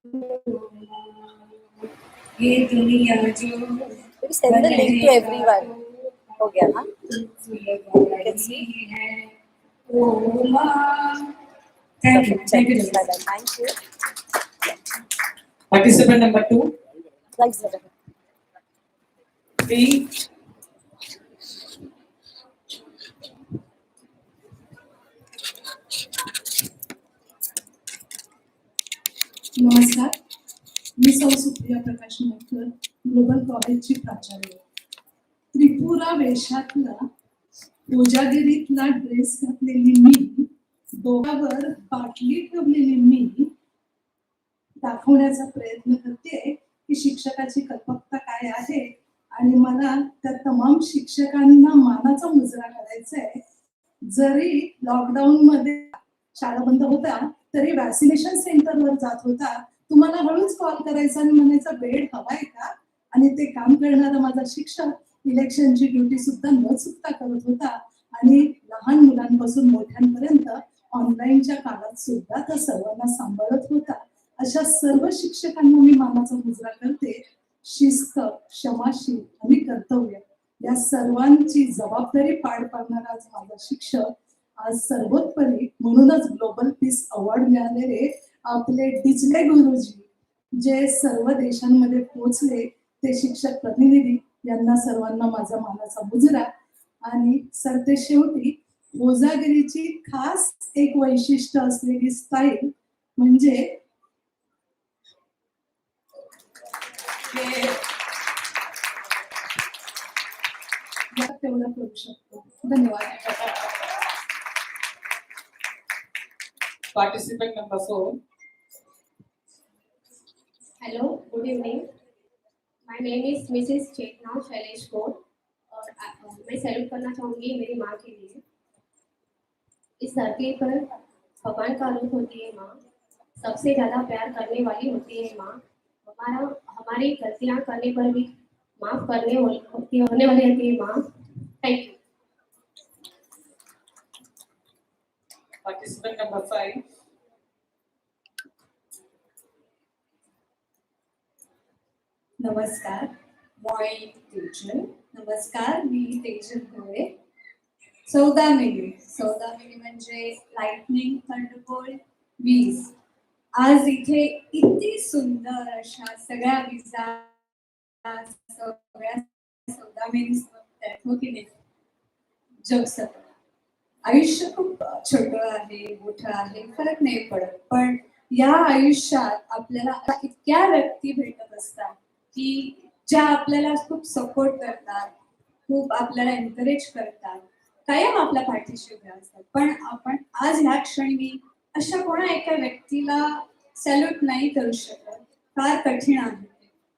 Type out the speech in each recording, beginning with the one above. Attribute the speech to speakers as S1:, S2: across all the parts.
S1: ये दुनिया जो
S2: send the link to everyone. हो गया ना? You can see. Perfect. Thank you.
S3: Participant number 2.
S2: Thanks.
S3: 3.
S4: नमस्कार, मी सौ सुप्रिया प्रकाश मटकर, ग्लोबल कॉलेजची प्राचार्य. त्रिपुरा वेशातला कोजागिरीतला ड्रेस घातलेली मी, डोक्यावर बाटली ठेवलेली मी दाखवण्याचा प्रयत्न करते की शिक्षकाची कल्पकता काय आहे आणि मला त्या तमाम शिक्षकांना मानाचा मुजरा करायचा आहे. जरी लॉकडाऊन मध्ये शाळा बंद होता तरी वॅक्सिनेशन सेंटरवर जात होता. तुम्हाला हळूच कॉल करायचा आणि म्हणायचा बेड हवाय का, आणि ते काम करणारा माझा शिक्षक इलेक्शनची ड्युटी सुद्धा न चुकता करत होता आणि लहान मुलांपासून मोठ्यांपर्यंत ऑनलाईनच्या काळात सुद्धा तो सर्वांना सांभाळत होता. अशा सर्व शिक्षकांना मी मानाचा मुजरा करते. शिस्त, क्षमाशील आणि कर्तव्य या सर्वांची जबाबदारी पार पाडणारा आज माझा शिक्षक, आज सर्वोपरी म्हणूनच ग्लोबल पीस अवॉर्ड मिळालेले आपले डिचले गुरुजी, जे सर्व देशांमध्ये पोहोचले ते शिक्षक प्रतिनिधी, यांना सर्वांना माझा मानाचा मुजरा. आणि सरते शेवटी कोजागिरीची खास एक वैशिष्ट्य असलेली स्टाईल म्हणजे तेवढं करू शकतो. धन्यवाद.
S3: Participant number 4.
S5: Hello, good evening. My name is Mrs. Chetna Shailesh Kaur और मैं सैल्यूट करना चाहूँगी मेरी माँ के लिए. इस धरती पर भगवान का रूप होती है माँ, सबसे ज़्यादा प्यार करने वाली होती है माँ. हमारी गलतियाँ करने पर भी माफ़ करने होने वाली होती है माँ. Thank you.
S3: Participant number 5.
S1: नमस्कार, नमस्कार, मी तेजल भोळे. सौदामिनी म्हणजे लाइटनिंग, थंडरबोल्ट, वीज. आज इथे इतकी सुंदर अशा सगळ्या विजा, सगळ्या सौदामिनी हो की नाही. जग सगळं आयुष्य खूप छोटं आहे, मोठं आहे, फरक नाही पडत, पण या आयुष्यात आपल्याला इतक्या व्यक्ती भेटत असतात की ज्या आपल्याला खूप सपोर्ट करतात, खूप आपल्याला एनकरेज करतात, कायम आपल्या पाठीशी उभ्या असतात. पण आपण आज ह्या क्षणी अशा कोणा एका व्यक्तीला सॅल्यूट नाही करू शकत, फार कठीण आहे.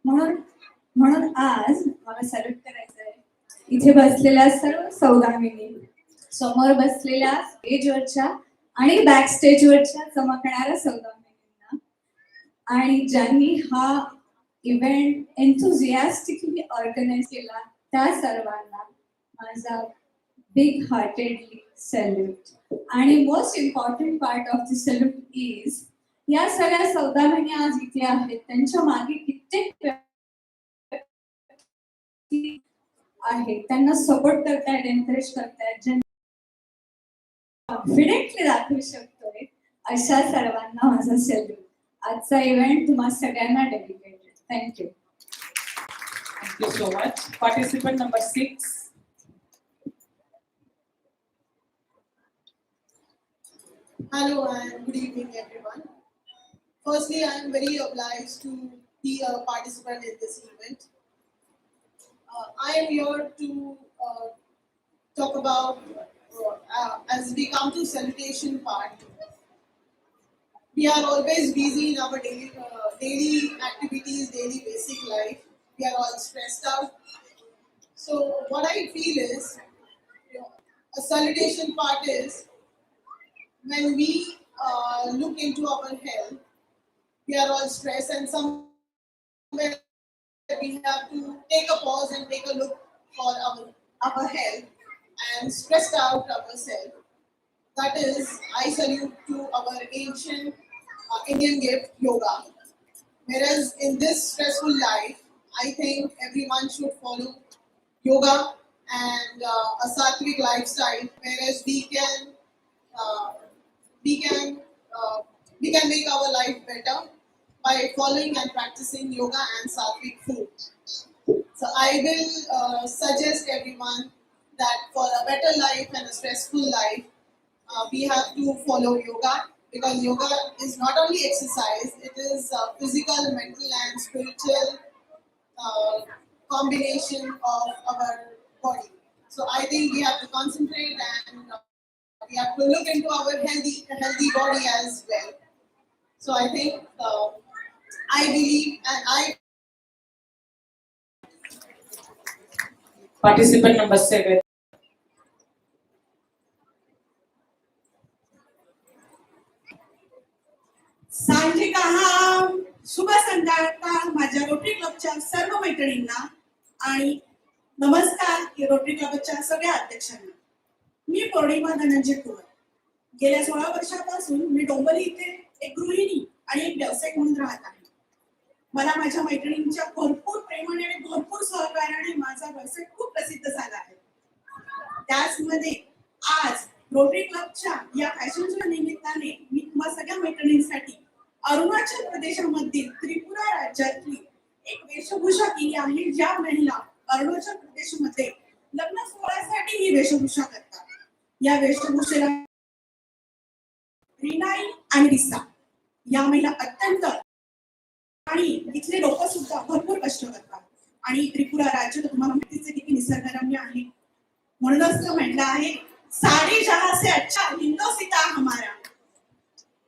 S1: म्हणून आज मला सॅल्यूट करायचं आहे इथे बसलेल्या सर्व सौदामिनी, समोर बसलेल्या स्टेजवरच्या आणि बॅक स्टेजवरच्या चमकणाऱ्या सौदामिनींना, आणि ज्यांनी हा इव्हेंट एन्थुझियास्टिकली ऑर्गनाइज केला त्या सर्वांना माझा बिग हार्टेडली सॅल्यूट. आणि most important part of the salute is या सगळ्या सौदामिनी आज इथे आहेत, त्यांच्या मागे कित्येक आहेत, त्यांना सपोर्ट करतायत, एनकरेज करतायत, कॉन्फिडेंटली दाखवू शकतोय, अशा सर्वांना माझा सॅल्यूट. आजचा इव्हेंट तुम्हा सगळ्यांना dedicated. Thank you.
S3: Thank you so much. Participant number 6.
S6: Hello and good evening, everyone. Firstly, I am very obliged to be a participant in this event. I am here to talk about, as we come to salutation part, we are always busy in our daily activities, daily basic life. We are all stressed out. So what I feel is, a salutation part is when we look into our health. We are all stressed, and somewhere we have to take a pause and take a look for our health and stressed out ourselves. That is, I salute to our ancient Indian gift, yoga. Whereas in this stressful life, I think everyone should follow yoga and a sattvic lifestyle, whereas uh, we can we can make our life better by following and practicing yoga and sattvic food. So I will suggest everyone that for a better life and a stressful life, we have to follow yoga, because yoga is not only exercise; it is physical, mental, and spiritual uh, combination of our body. So I think we have to concentrate and we have to look into our healthy body as well. So I think I believe and I
S3: Participant number 7.
S7: सांजिक आहार शुभ संध्याकाळ माझ्या rotary क्लबच्या सर्व मैत्रिणींना आणि नमस्कार rotary क्लबच्या सगळ्या अध्यक्षांना. मी पौर्णिमा धनंजय कुवर. गेल्या 16 वर्षापासून मी डोंबिवली इथे एक गृहिणी आणि एक व्यावसायिक म्हणून राहत आहे. मला माझ्या मैत्रिणींच्या भरपूर प्रेमाने आणि भरपूर सहकार्याने माझा व्यवसाय खूप प्रसिद्ध झाला आहे. त्याचमध्ये आज रोटरी क्लबच्या या फॅशन शो निमित्ताने मी तुम्हा सगळ्या मैत्रिणींसाठी अरुणाचल प्रदेशामधील त्रिपुरा राज्यातली एक वेशभूषा केली आहे. ज्या महिला अरुणाचल प्रदेशमध्ये लग्न सोहळ्यासाठी ही वेशभूषा करतात. या वेशभूषेला रिनाई आणि रिसा या महिला अत्यंत आणि इथले लोक सुद्धा भरपूर कष्ट करतात. आणि त्रिपुरा राज्य तर तुम्हाला माहितीच आहे किती निसर्गरम्य आहे. म्हणूनच तर म्हटलं आहे साडी जहां से अच्छा हिंदोसिता हमारा.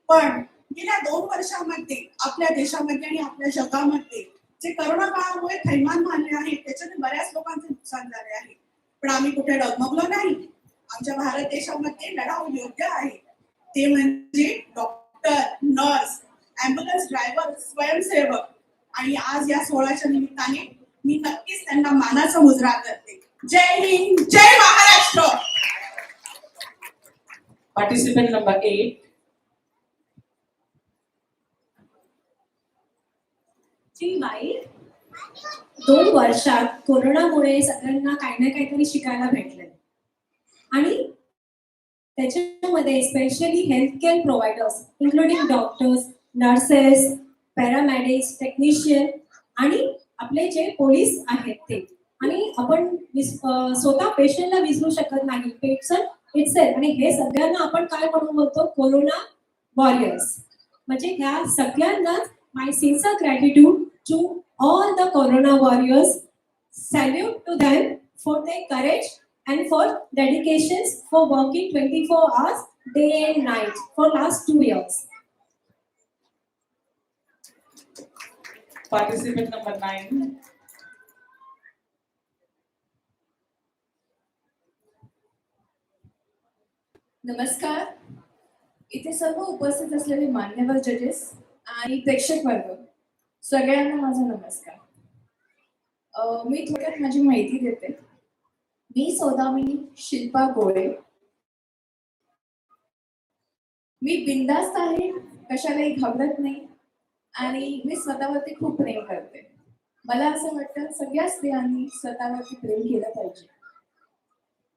S7: पण गेल्या 2 वर्षामध्ये आपल्या देशामध्ये आणि आपल्या जगामध्ये जे करोना काळामुळे थैमान मानले आहे त्याच्याने बऱ्याच लोकांचे नुकसान झाले आहे. पण आम्ही कुठे डगमगलो नाही. आमच्या भारत देशामध्ये लढाऊ योद्धा आहे. ते म्हणजे डॉक्टर, नर्स, ॲम्ब्युलन्स ड्रायव्हर, स्वयंसेवक. आणि आज या सोहळ्याच्या निमित्ताने मी नक्कीच त्यांना मानाचा मुजरा करते. जय हिंद, जय महाराष्ट्र.
S3: Participant number 8.
S8: जी बाई 2 वर्षात कोरोनामुळे सगळ्यांना काही ना काहीतरी शिकायला भेटलंय आणि त्याच्यामध्ये specially health care providers including doctors, nurses, paramedics, technician आणि आपले जे पोलीस आहेत ते. आणि आपण स्वतः पेशंटला विसरू शकत नाही. Patient itself. आणि हे सगळ्यांना आपण काय म्हणून बोलतो, कोरोना वॉरियर्स. म्हणजे ह्या सगळ्यांना my sincere gratitude to all the corona warriors. Salute to them for their courage and for dedications for working 24 hours day and night for last 2 years.
S3: Participant number 9.
S1: नमस्कार. इथे सर्व उपस्थित असलेले मान्यवर जजेस आणि प्रेक्षक वर्ग सगळ्यांना माझा नमस्कार. मी थोड्यात माझी माहिती देते. मी सौदामिनी शिल्पा गोळे. मी बिनधास्त आहे, कशालाही घाबरत नाही आणि मी स्वतःवरती खूप प्रेम करते. मला असं वाटतं सगळ्या स्त्रियांनी स्वतःवरती प्रेम केलं पाहिजे.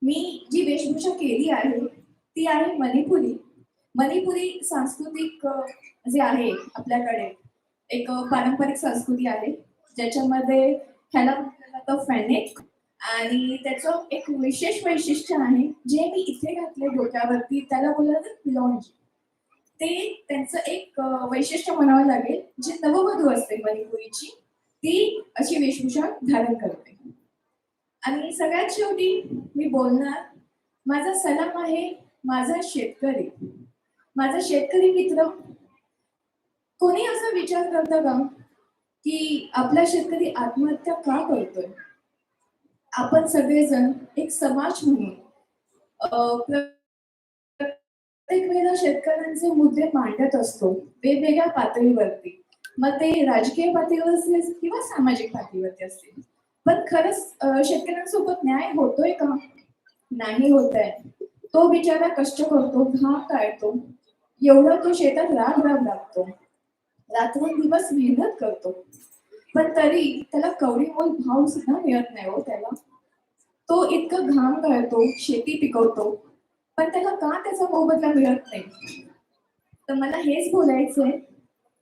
S1: मी जी वेशभूषा केली आहे ती आहे मणिपुरी. मणिपुरी सांस्कृतिक जे आहे आपल्याकडे एक पारंपरिक संस्कृती आहे ज्याच्यामध्ये ह्याला म्हटलं जातं फॅनेक. आणि त्याचं एक विशेष वैशिष्ट्य आहे जे मी इथे घातले डोक्यावरती, त्याला बोललं जातं पिलॉन्जी. ते त्यांचं एक वैशिष्ट्य म्हणावं लागेल. जी नववधू असते मणिपुरीची ती अशी वेशभूषा धारण करते. आणि सगळ्यात शेवटी मी बोलणार, माझा सलाम आहे माझा शेतकरी, माझा शेतकरी मित्र. कोणी असा विचार करतं का की आपला शेतकरी आत्महत्या का करतोय? आपण सगळेजण एक समाज म्हणून प्रत्येक वेळेला शेतकऱ्यांचे मुद्दे मांडत असतो वेगवेगळ्या पातळीवरती. मग ते राजकीय पातळीवर असतील किंवा सामाजिक पातळीवरती असतील. पण खरंच शेतकऱ्यांसोबत न्याय होतोय का? नाही होत आहे. तो बिचारा कष्ट करतो, घाम काढतो, एवढा तो शेतात राब लागतो.
S9: रात्रंदिवस मेहनत करतो, पण तरी त्याला कवडीमोल भाव सुद्धा मिळत नाही हो त्याला. तो इतकं घाम गळतो, शेती पिकवतो, पण त्याला का त्याचा मोबदला मिळत नाही? तर मला हेच बोलायचंय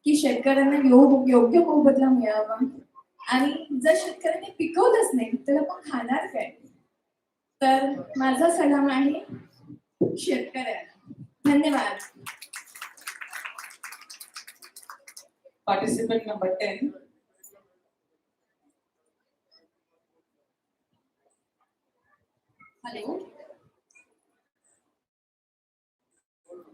S9: की शेतकऱ्यांना योग्य मोबदला मिळावा, आणि जर शेतकऱ्यांनी पिकवलंच नाही तर आपण खाणार काय? तर माझा सलाम आहे शेतकऱ्यांना. धन्यवाद.
S3: Participant number 10.
S1: Hello.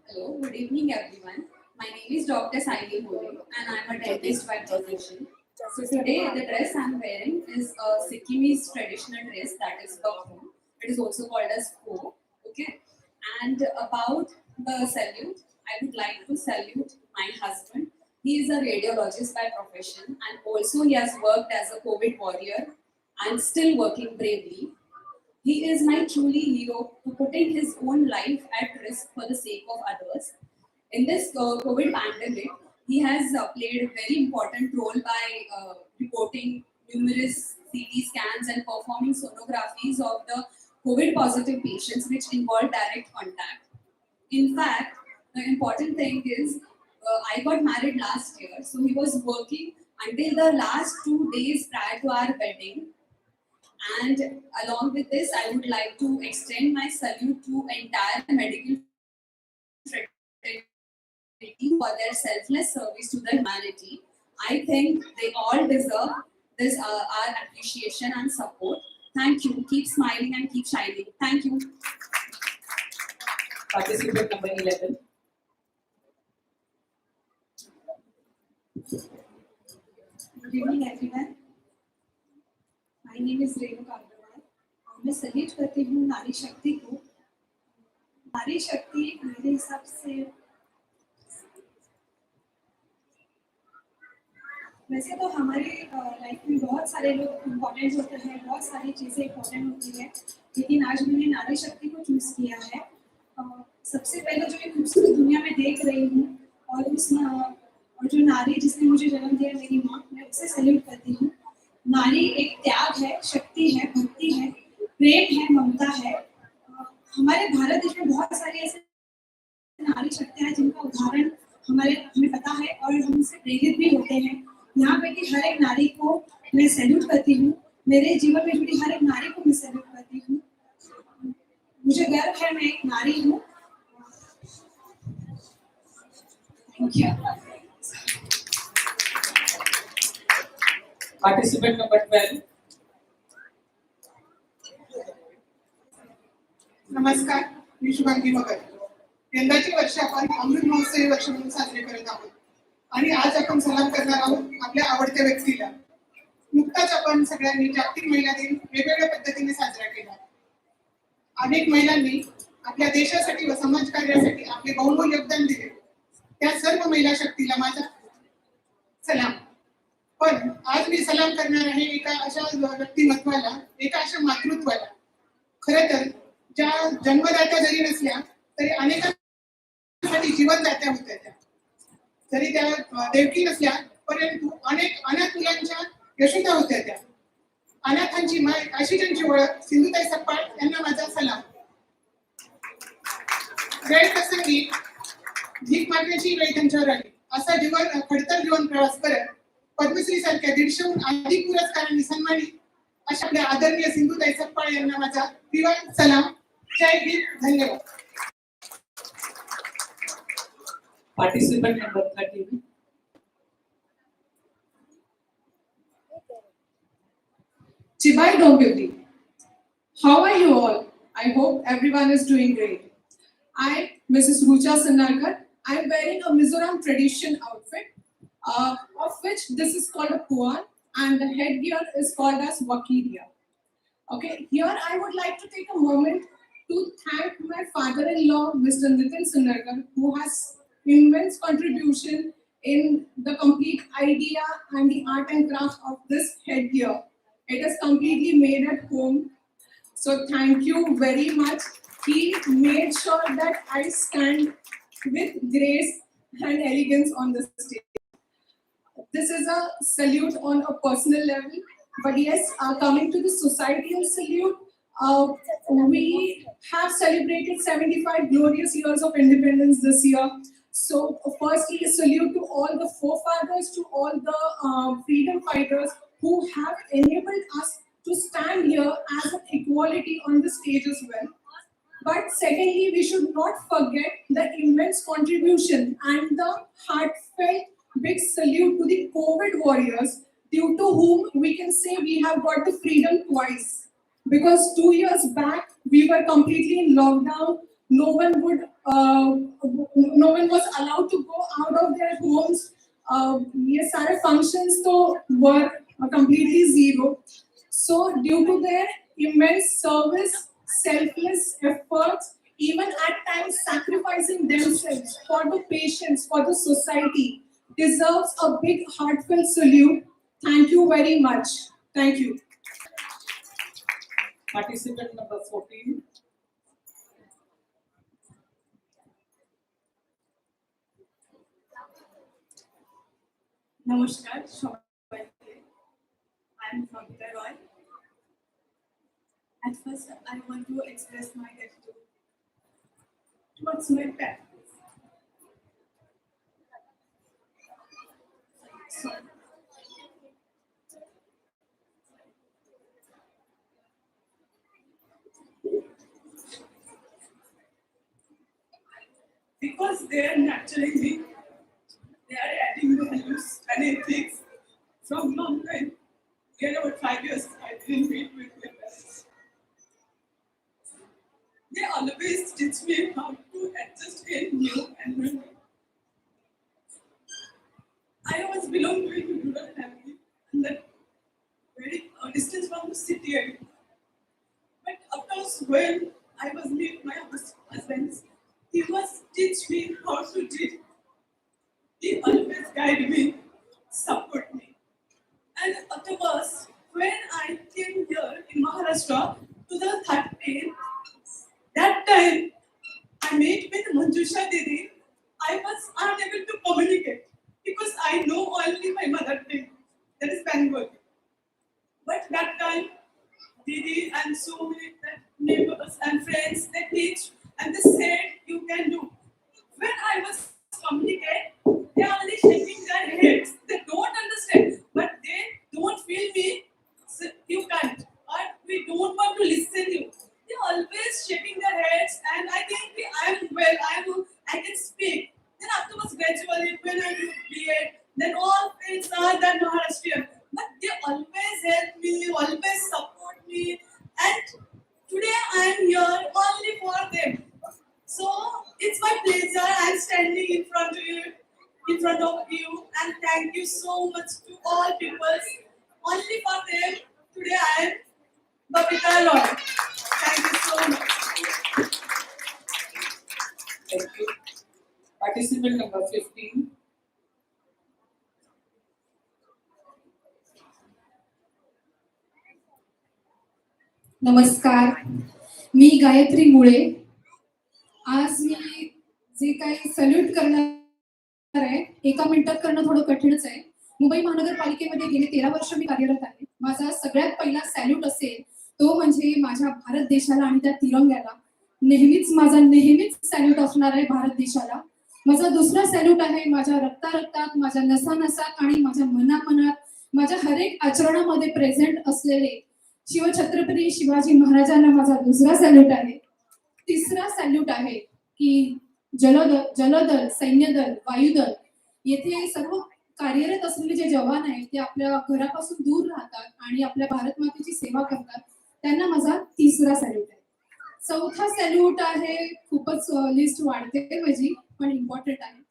S1: Hello, good evening everyone. My name is Dr. Saili Bole and I'm a dentist by profession. So today the dress I'm wearing is a Sikkimese traditional dress, that is Bakhru. It is also called as Ko. Okay. And about the salute, I would like to salute my husband. He is a radiologist by profession and also he has worked as a COVID warrior and still working bravely. He is my truly hero for putting his own life at risk for the sake of others. In this COVID pandemic, he has played a very important role by reporting numerous CT scans and performing sonographies of the COVID positive patients which involve direct contact. In fact, the important thing is I got married last year, so he was working until the last 2 days prior to our wedding. And along with this, I would like to extend my salute to entire medical fraternity for their selfless service to the humanity. I think they all deserve this our appreciation and support. Thank you. Keep smiling and keep shining. Thank you.
S3: Participant number 11.
S10: Good evening everyone. My name is Renuka Agrawal और मैं salute करती हूँ नारी शक्ति को. नारी शक्ति मेरे हिसाब से वैसे तो हमारे लाइफ में बहुत सारे लोग इम्पोर्टेंट होते हैं, बहुत सारी चीज़ें इम्पोर्टेंट होती है, लेकिन आज मैंने नारी शक्ति को चूज़ किया है. सबसे पहले जो ये खूबसूरत दुनिया में देख रही हूँ और जो नारी जिसने मुझे जन्म दिया, मेरी माँ, मैं उसे सल्यूट करती हूँ. नारी एक त्याग है, शक्ति है, भक्ति है, प्रेम है, ममता है. हमारे भारत देश में बहुत सारी ऐसे नारी शक्तियाँ हैं जिनका उदाहरण हमें पता है और हम उनसे प्रेरित भी होते हैं. यहाँ पे की हर एक नारी को मैं सैल्यूट करती हूँ. मेरे जीवन में जुड़ी हर एक नारी को मैं सैल्यूट करती हूँ. मुझे गर्व है मैं एक नारी हूँ. Thank you.
S3: Participant number 12.
S6: नमस्कार, मी शुभांगी मगर. यंदाची वर्ष आपण अमृत महोत्सवी वर्ष म्हणून साजरे करत आहोत आणि आज आपण सलाम करणार आहोत आपल्या आवडत्या व्यक्तीला. नुकताच आपण सगळ्यांनी जागतिक महिला दिन वेगवेगळ्या पद्धतीने साजरा केला. अनेक महिलांनी आपल्या देशासाठी व समाजकार्यासाठी आपले बहुमूल्य योगदान दिले. त्या सर्व महिला शक्तीला माझा सलाम. पण आज मी सलाम करणार आहे एका अशा व्यक्तिमत्वाला, एका अशा मातृत्वाला. खरं तर ज्या जन्मदात्या जरी नसल्या तरी अनेकांसाठी जीवनदात्या होत्या त्या. जरी त्या देवकी नसल्या परंतु अनेक अनाथ मुलांच्या यशोदा होत्या त्या. अनाथांची माय अशी त्यांची ओळख सिंधुताई सपकाळ यांना माझा सलाम. वेळ प्रसंगी भीक मागण्याची वेळ त्यांच्यावर आली. असा जीवन खडतर जीवन प्रवास करत पद्मश्री सारख्या 150हून अधिक पुरस्कारांनी सन्मानित अशा आपल्या आदरणीय सिंधुताई सपकाळ यांना माझा दिवाण सलाम. जय हिंद. धन्यवाद.
S3: Participant number 13.
S11: Chibai Dombivli. How are you all? I hope everyone is doing great. I, Mrs. Rucha Sanarkar, I am wearing a Mizoram tradition outfit, of which this is called a puan and the headgear is called as wakiria. Okay, here I would like to take a moment to thank my father-in-law, Mr. Nitin Sanarkar, who has immense contribution in the complete idea and the art and craft of this headgear. It is completely made at home. So thank you very much. He made sure that I stand with grace and elegance on the stage. this is a salute on a personal level. But yes, coming to the societal salute, we have celebrated 75 glorious years of independence this year. So, firstly, a salute to all the forefathers, to all the freedom fighters who have enabled us to stand here as an equality on the stage as well. But secondly, we should not forget the immense contribution and the heartfelt big salute to the COVID warriors, due to whom we can say we have got the freedom twice. Because 2 years back, we were completely in lockdown. No one was allowed to go out of their homes. ये सारे functions तो were completely zero. So due to their immense service, selfless efforts, even at times sacrificing themselves for the patients, for the society, deserves a big heartfelt salute. Thank you very much. Thank you.
S3: Participant number 14.
S10: নমস্কার সবাইকে। I am Mamita Roy. At first, I want to express my gratitude towards my parents. Sorry. Because they are nurturing me, they are adding values and ethics from long time. In about 5 years, I didn't meet with my parents. They always teach me how to adjust in new environment. I always belong to a rural family and that very distance from the city area. But of course, when I was with my husband, he was teach me how to do. He always guide me, support me. And afterwards, when I came here in Maharashtra to the 13, that time I met with Manjusha Didi. I was unable to communicate because I know only my mother tongue, that is Bengali. But that time, Didi and so many neighbors and friends, they teach and they said you can do. When I was communicate, they are only shaking their heads. They don't understand, but they don't feel me. So you can't, or we don't want to listen you. They always shaking their heads, and I think I'm well. I can speak. Then afterwards, gradually, when I do BEd, then all friends are that Maharashtrian. But they always help me, always support me, and today I am here only for them. So it's my pleasure. I'm standing in front of you, and thank you so much to all people. Only for them, today I am Babita Roy. Thank you so much.
S3: Thank you. Participant number 15.
S1: नमस्कार, मी गायत्री मुळे. आज मी जे काही salute करणार आहे, एका मिनिटात करणं थोडं कठीणच आहे. मुंबई महानगरपालिकेमध्ये गेले 13 वर्ष मी कार्यरत आहे. माझा सगळ्यात पहिला सॅल्यूट असेल तो म्हणजे माझ्या भारत देशाला आणि त्या तिरंग्याला. नेहमीच सॅल्यूट असणार आहे भारत देशाला. माझा दुसरा सॅल्यूट आहे माझ्या रक्तात, माझ्या नसानसात आणि माझ्या मनामनात, माझ्या हरेक आचरणामध्ये प्रेझेंट असलेले शिवछत्रपती शिवाजी महाराजांना माझा दुसरा सॅल्यूट आहे. तिसरा सॅल्यूट आहे की जलदल, सैन्यदल, वायुदल येथे सर्व कार्यरत असलेले जे जवान आहेत ते आपल्या घरापासून दूर राहतात आणि आपल्या भारत मातेची सेवा करतात, त्यांना माझा तिसरा सॅल्यूट आहे. चौथा सॅल्यूट आहे, खूपच लिस्ट वाढते माझी पण इम्पॉर्टंट आहे.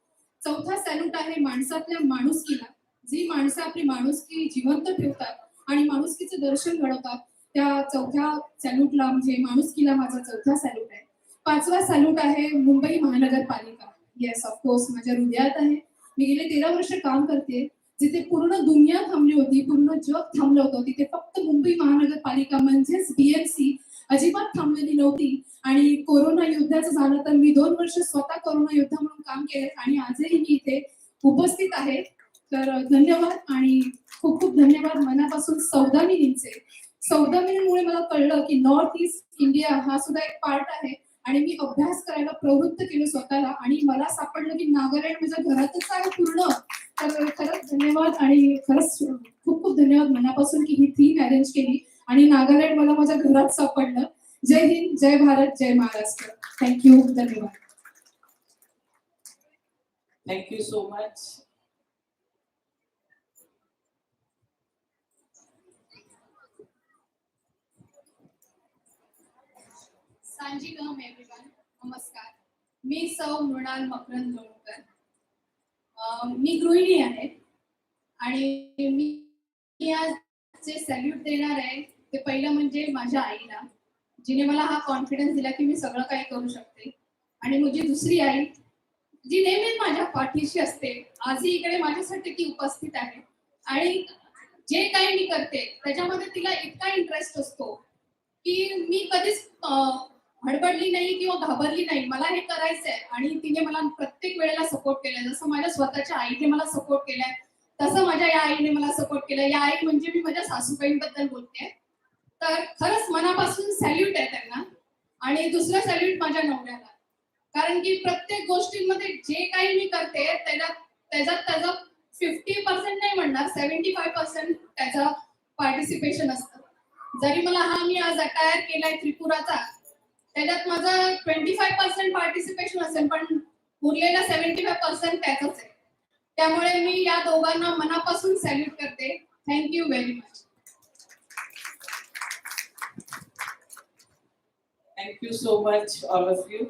S1: चौथा सॅल्यूट आहे माणसातल्या माणुसकीला. जी माणसं आपली माणुसकी जिवंत ठेवतात आणि माणुसकीचं दर्शन घडवतात, त्या चौथ्या सॅल्यूटला म्हणजे माणुसकीला माझा चौथा सॅल्यूट आहे. पाचवा सॅल्यूट आहे मुंबई महानगरपालिका. येस, ऑफकोर्स माझ्या हृदयात आहे. मी गेले 13 वर्ष काम करते. जिथे पूर्ण दुनिया थांबली होती, पूर्ण जग थांबलं होतं, तिथे फक्त मुंबई महानगरपालिका म्हणजेच BMC अजिबात थांबलेली नव्हती. आणि कोरोना युद्धाचं झालं तर मी 2 वर्ष स्वतः कोरोना योद्धा म्हणून काम केले आणि आजही मी इथे उपस्थित आहे.
S11: तर धन्यवाद आणि खूप खूप धन्यवाद मनापासून सौदामिनींचे. सौदामिनीमुळे मला कळलं की नॉर्थ ईस्ट इंडिया हा सुद्धा एक पार्ट आहे आणि मी अभ्यास करायला प्रवृत्त केलं स्वतःला आणि मला सापडलं की नागालँड माझ्या घरातच आहे पूर्ण. तर खरंच धन्यवाद आणि खरंच खूप खूप धन्यवाद मनापासून की ही थीम अरेंज केली आणि नागालँड मला माझ्या घरात सापडलं. जय हिंद, जय भारत, जय महाराष्ट्र. थँक्यू, धन्यवाद.
S3: Thank you so much.
S12: सांजीगम एव्हरीवन, नमस्कार. मी सौ मृणाल मकरंद लोणकर. मी गृहिणी आहे आणि मी आज जे सॅल्यूट देणार आहे ते पहिलं म्हणजे माझ्या आईला, जिने मला हा कॉन्फिडन्स दिला की मी सगळं काही करू शकते. आणि माझी दुसरी आई जी नेहमीच माझ्या पाठीशी असते, आजही इकडे माझ्यासाठी ती उपस्थित आहे आणि जे काही मी करते त्याच्यामध्ये तिला इतका इंटरेस्ट असतो की मी कधीच हडबडली नाही किंवा घाबरली नाही. मला हे करायचंय आणि तिने मला प्रत्येक वेळेला सपोर्ट केलाय. जसं माझ्या स्वतःच्या आईने मला सपोर्ट केलाय तसं माझ्या या आईने मला सपोर्ट केलाय. या आई म्हणजे मी माझ्या सासूबाईंबद्दल बोलते. तर खरंच मनापासून सॅल्यूट आहे त्यांना. आणि दुसरं सॅल्यूट माझ्या नवऱ्याला, कारण की प्रत्येक गोष्टींमध्ये जे काही मी करते त्याचं 50% नाही म्हणणार, 75% त्याचं पार्टिसिपेशन असतं. जरी मला हा मी आज अटायर केलाय त्रिपुराचा, त्याच्यात माझं 25% पार्टिसिपेशन असेल, पण उरलेला 75% त्याचंच आहे. त्यामुळे मी या दोघांना मनापासून सॅल्यूट करते. Thank you very much.
S3: Thank you so much, all of you.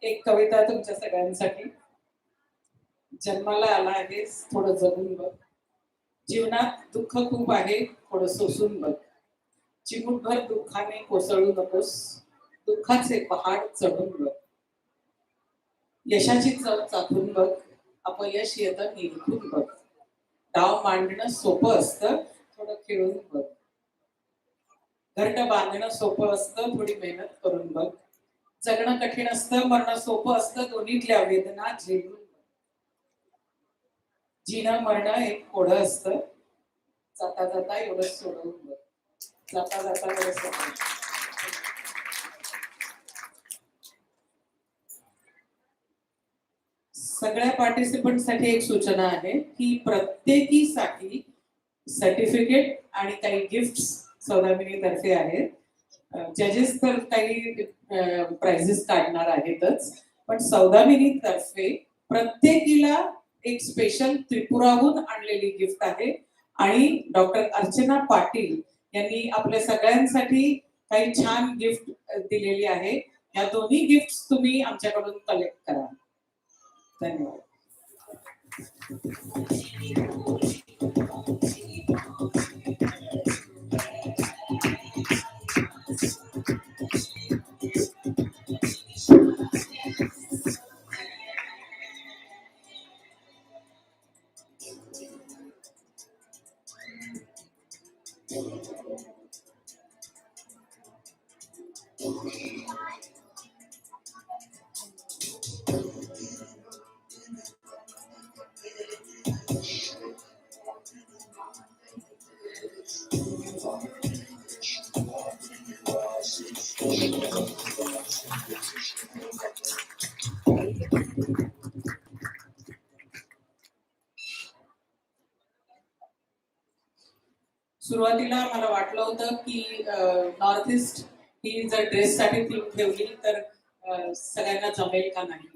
S3: एक कविता तुमच्या सगळ्यांसाठी. जन्माला आला आहेस थोडं जगून बघ, जीवनात दुःख खूप आहे थोडं सोसून बघ, चिमूटभर दुःखाने कोसळू नकोस, दुःखाचे पहाड चढून बघ, यशाची चव चाखून बघ, अपयश येतं निरखून बघ, डाव मांडणं सोपं असतं थोडं खेळून बघ, घरटं बांधणं सोपं असतं थोडी मेहनत करून बघ, जगणं कठीण असतं मरणं सोपं असतं दोन्हीतल्या वेदना झेलून बघ, जीणं मरणं एक कोडं असतं, जाता जाता एवढंच सोडवून बघ, जाता जाता एवढंच सोडवून. सगळ्या पार्टिसिपंट साठी एक सूचना आहे की प्रत्येकीसाठी सर्टिफिकेट आणि काही गिफ्ट्स सौदामिनी तर्फे आहेत. जजेस तर काही प्राइजेस काढणार आहेतच, पण सौदामिनी तर्फे प्रत्येकीला एक स्पेशल त्रिपुराहून आणलेली गिफ्ट आहे आणि डॉक्टर अर्चना पाटील यांनी आपल्या सगळ्यांसाठी काही छान गिफ्ट दिलेली आहे. या दोन्ही गिफ्ट तुम्ही आमच्याकडून कलेक्ट करा. धन्यवाद. सुरुवातीला मला वाटलं होतं की नॉर्थ ईस्ट ही जर ड्रेससाठी थीम ठेवली तर सगळ्यांना जमेल का नाही,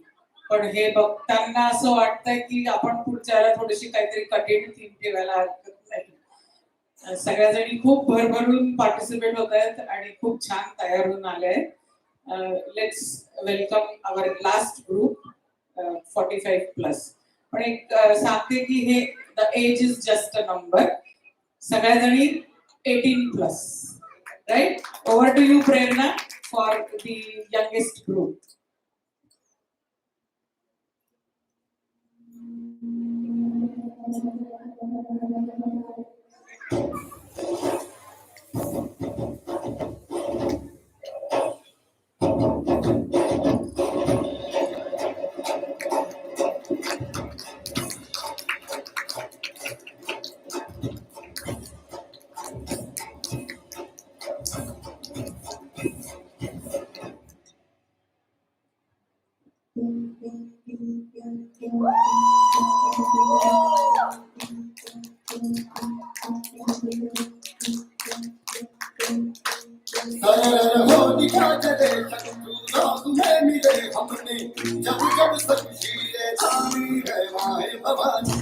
S3: पण हे बघताना असं वाटतंय की आपण पुढच्या वेळेला थोडीशी काहीतरी कठीण थीम ठेवायला हरकत नाही. सगळ्याजणी खूप भरभरून पार्टिसिपेट होत आहेत आणि खूप छान तयार होऊन आले आहेत. Let's welcome our last group 45+. पण एक सांगते की हे the age is just a number. सगळ्याजणी 18+, right? Over to you Prerna for the youngest group.
S13: जब जब संशीले छानी है माए भवानी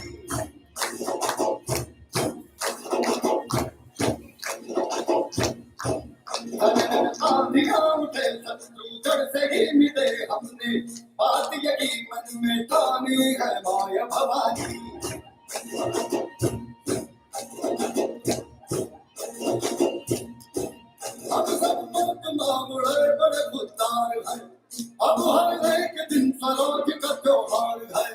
S13: उठे शत्रु जड़ से ही मिले हमने बात यही मन में ठानी है माया भवानी अब सब लोग मामूले बड़े खुददार है अब हर एक दिन सरोज का त्योहार है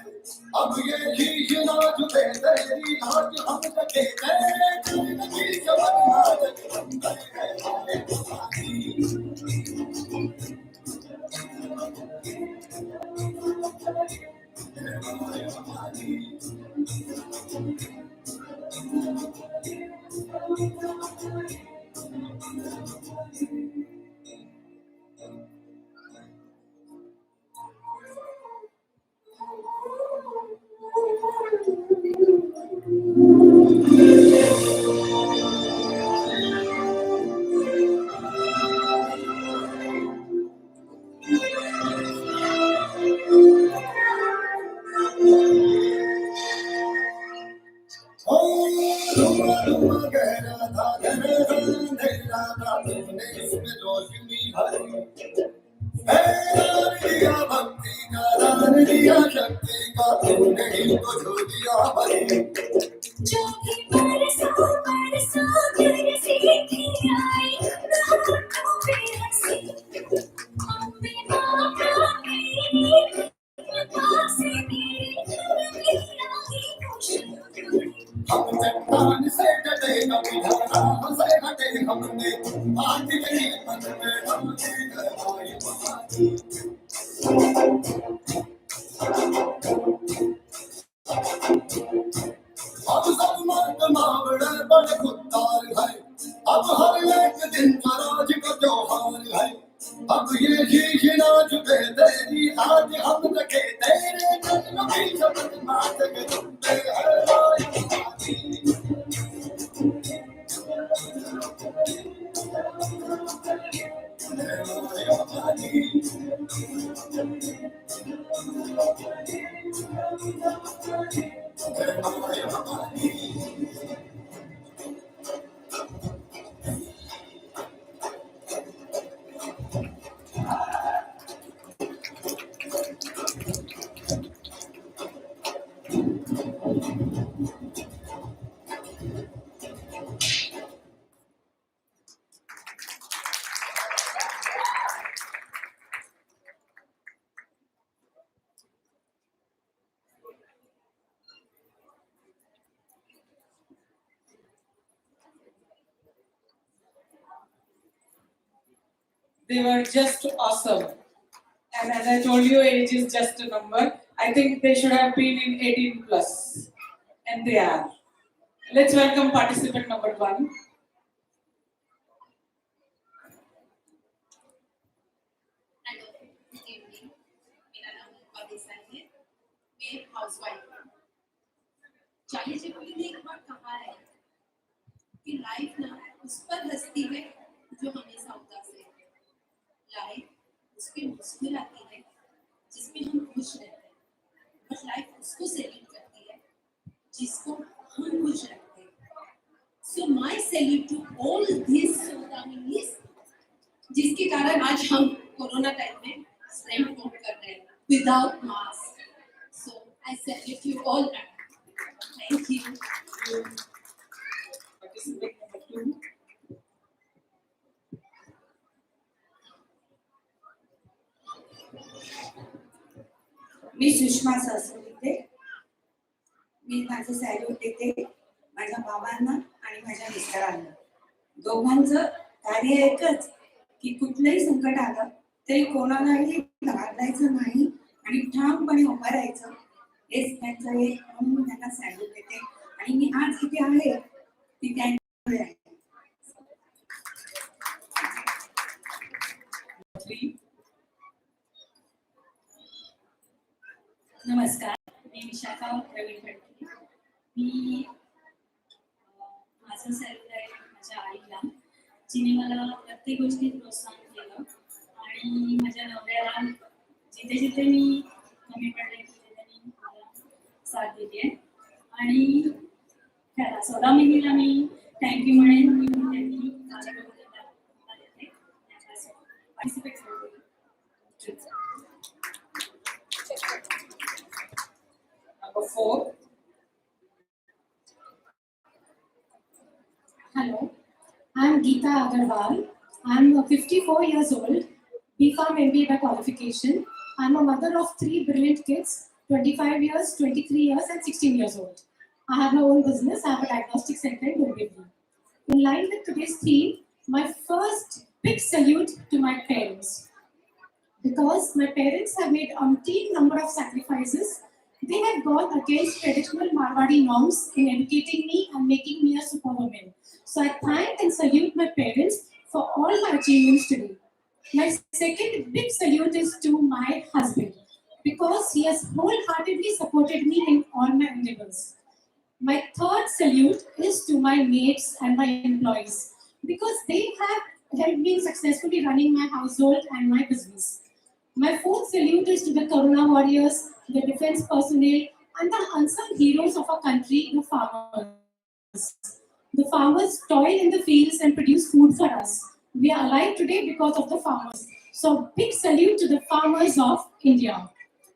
S13: अब ये शीश नाच दे तेरी नाच हम लगे तेरे जिंदगी का नाच हम गए हमारे गहरा था अंधेरा था तुमने इसमें रोशनी भरी दिया भक्ति का दान दिया शक्ति का तुमने ही तो जो दिया भरी
S8: जो भी बरसा बरसा घर से ही आई रातों में हंसी अम्बे माता मेरी पास मेरी खुशी
S13: हम चट्टान से डटे कभी धरना से हटे हमने आज गई मन में हमने गवाई बहानी अब सब मर्द मावड़े बड़े खुददार है अब हर एक दिन स्वराज का त्योहार है अब ये शीश नाच दे तेरी आज हम रखे तेरे जन्म की शपथ मात के तुमने है
S3: They were just awesome. And as I told you, age is just a number. I think they should have been in 18 plus. And they are. Let's welcome participant number 1.
S14: Hello, good evening. मेरा नाम रूपा देसाई है। मैं एक housewife हूँ। चालीस जी ने एक बार कहा है कि लाइफ ना उस पर हंसती है जो हमेशा उदास है। लाइफ उस पर मुस्कुराती है जिसमें हम खुश रहते हैं। बट लाइफ उसको सैल्यूट करती है जिसको हम खुश रखते हैं। So my salute to all this सोल्डामिनीज जिसके कारण आज हम कोरोना टाइम में स्टैंड आउट कर रहे हैं without mask. So I salute you all. Thank you.
S3: Participant number 2.
S15: मी सुषमा सहस्रबुद्धे। मी माझं सॅल्यूट देते माझ्या बाबांना आणि माझ्या मिस्टरांना। दोघांचं कार्य एकच की कुठलंही संकट आलं तरी कोणालाही घाबरायचं नाही आणि ठामपणे उभं राहायचं। हेच त्यांचं एक म्हणून त्यांना सॅल्यूट देते आणि मी आज इथे आहे ती त्यांच्यामुळे आहे।
S8: नमस्कार, मी विशाखा प्रवीण फडके. मी माझं सॅल्यूट आहे माझ्या आईला, जिने मला प्रत्येक गोष्टीत प्रोत्साहन केलं आणि माझ्या नवऱ्याला जिथे जिथे मी कमी पडले तिथे त्यांनी मला साथ दिली आहे. आणि त्याला सौदामिनीला मी थँक्यू म्हणेन की त्यांनी माझ्याकडून पार्टिसिपेट केलं.
S3: Number 4.
S8: Hello, I'm Geeta Agarwal. I'm 54 years old, BPharm MBA by qualification. I'm a mother of 3 brilliant kids, 25 years, 23 years, and 16 years old. I have my own business. I have a diagnostic center in Dombivli. In line with today's theme, my first big salute to my parents. Because my parents have made umpteen number of sacrifices. They have gone against traditional Marwadi norms in educating me and making me a superwoman. So I thank and salute my parents for all my achievements today. My second big salute is to my husband because he has wholeheartedly supported me in all my endeavors. My third salute is to my mates and my employees because they have helped me successfully running my household and my business. My fourth salute is to the Corona warriors, the defense personnel, and the unsung heroes of our country, the farmers. The farmers toil in the fields and produce food for us. We are alive today because of the farmers. So, big salute to the farmers of India.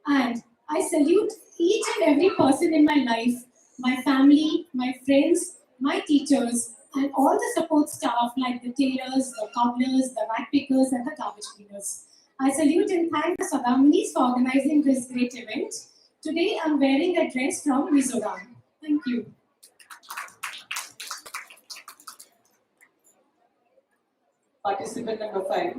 S8: And I salute each and every person in my life, my family, my friends, my teachers, and all the support staff like the tailors, the cobblers, the rag pickers, and the garbage cleaners. I salute and thank the Sadaminis for organizing this great event. Today I'm wearing a dress from Mizoram. Thank you.
S3: Participant number 5.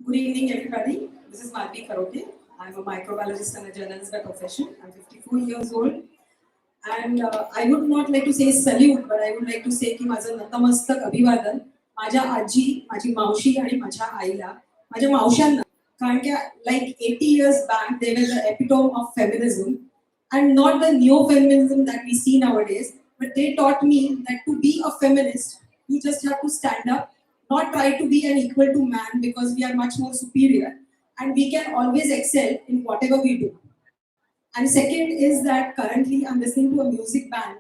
S16: Good evening, everybody. This is Madhvi Karote. I'm a microbiologist and a journalist by profession. I'm 54 years old. And I would not like to say salute, but I would like to say की माझं नतमस्तक अभिवादन माझ्या आजी, माझी मावशी आणि माझ्या आईला, माझ्या मावशांना. कारण की like 80 years back, they were the epitome of feminism and not the neo-feminism that we see nowadays. But they taught me that to be a feminist, you just have to stand up, not try to be an equal to man because we are much more superior and we can always excel in whatever we do. And second is that currently I'm listening to a music band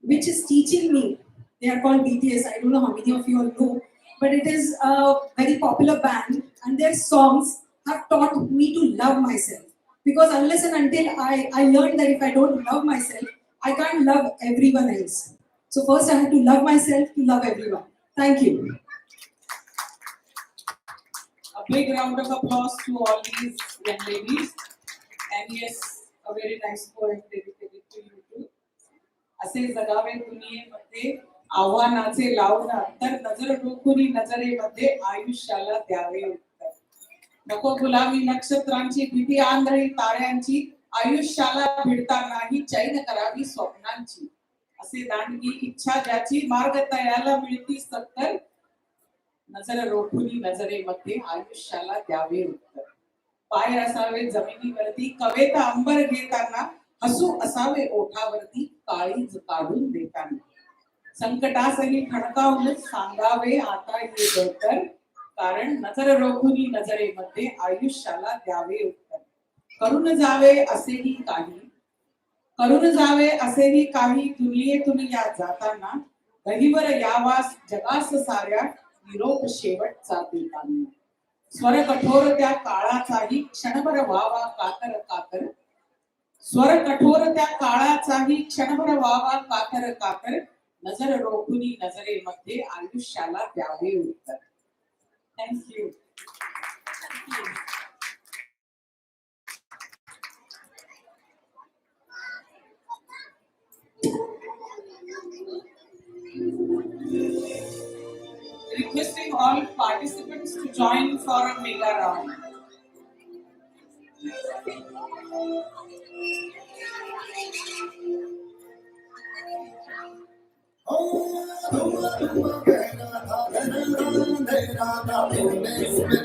S16: which is teaching me. They are called BTS. I don't know how many of you all know, but it is a very popular band and their songs have taught me to love myself. Because unless and until I learned that if I don't love myself, I can't love everyone else. So first I have to love myself to love everyone. Thank you.
S3: A big round of applause to all these young ladies. And yes, a very nice poem dedicated to you too. असे जगावे दुनियेमध्ये आव्हानाचे लावून तर नजर रोखुनी नजरेमध्ये आयुष्याला द्यावे उत्तर. नको गुलामी नक्षत्रांची भीती आंधळी ताऱ्यांची आयुष्याला भिडता नाही चैन करावी स्वप्नांची. असे दांडगी इच्छा ज्याची मार्ग तयाला मिळती सत्तर नजर रोखुनी नजरेमध्ये आयुष्याला द्यावे उत्तर. पाय असावे जमिनीवरती कवेता अंबर घेताना हसू असावे ओठावरती काळीज काढून देताना. संकटासही खडकावून सांगावे आता ये तर कारण नजर रोखुनी नजरेमध्ये आयुष्याला द्यावे उत्तर. करून जावे असेही काही करून जावे असेही काही दुनियेतून या जाताना गहिवर यावास जगास साऱ्या निरोप शेवटचा देताना. स्वर कठोर त्या काळाचाही क्षणभर व्हावा कातर कातर. स्वर कठोर त्या काळाचाही क्षणभर व्हावा कातर कातर. नजर रोखुनी नजरेमध्ये आयुष्याला द्यावे उत्तर. Thank you. Requesting all participants to join for a mega round.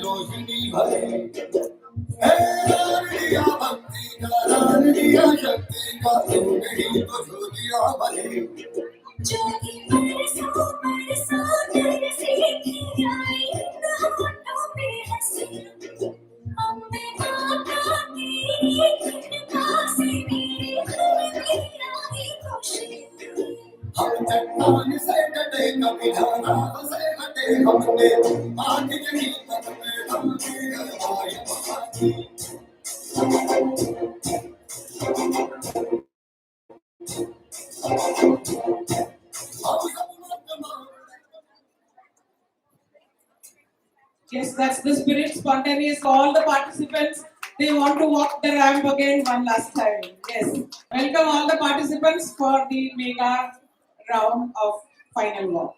S13: Rohini Bhare Diya भक्ति का दान दिया शक्ति का तूने ही तो जो दिया भले हम चट्टान से कटे कभी धारा से कटे हमने आगे की तरफ में हमने आए Mahaji
S3: Yes, that's the spirit, spontaneous. All the participants, they want to walk the ramp again one last time. Yes. Welcome all the participants for the mega round of final walk.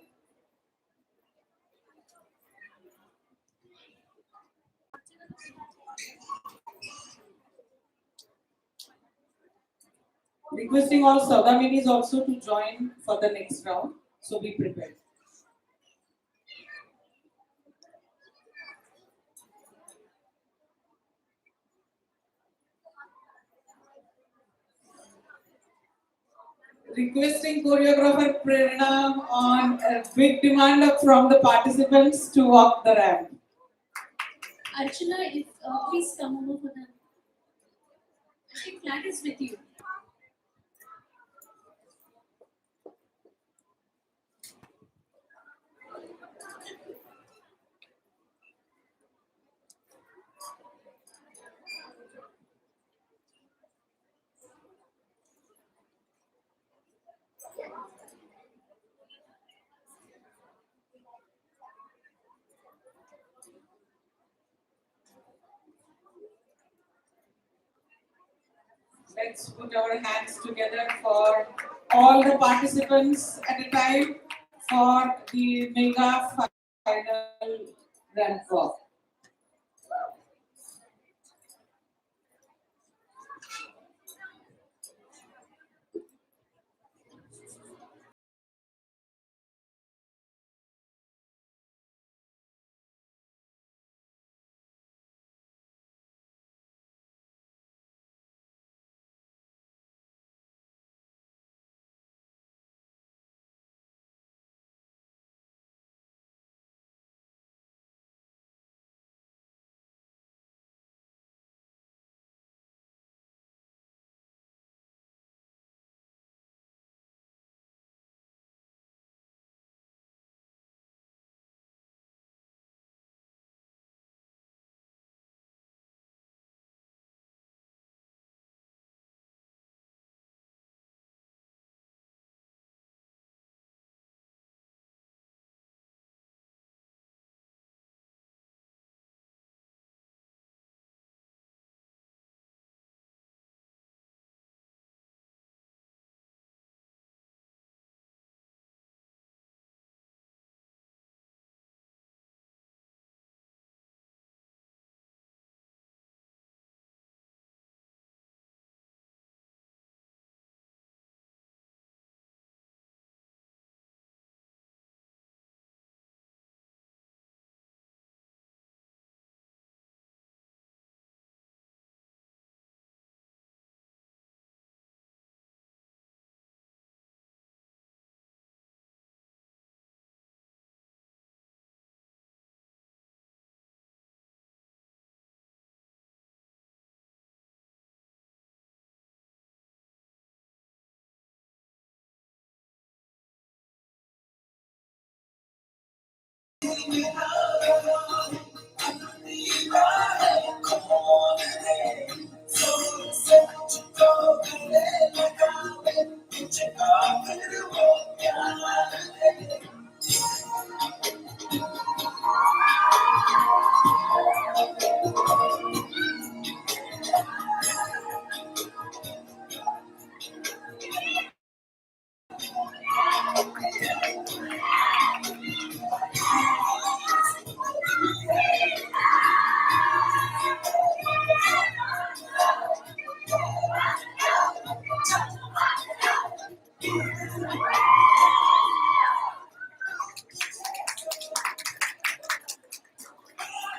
S3: Requesting all Saudaminis also to join for the next round. So be prepared. Requesting choreographer Prerna on a big demand from the participants to walk the ramp.
S8: Archana, if please come over for the. I think flag is with you.
S3: Let's put our hands together for all the participants at a time for the mega final ramp walk.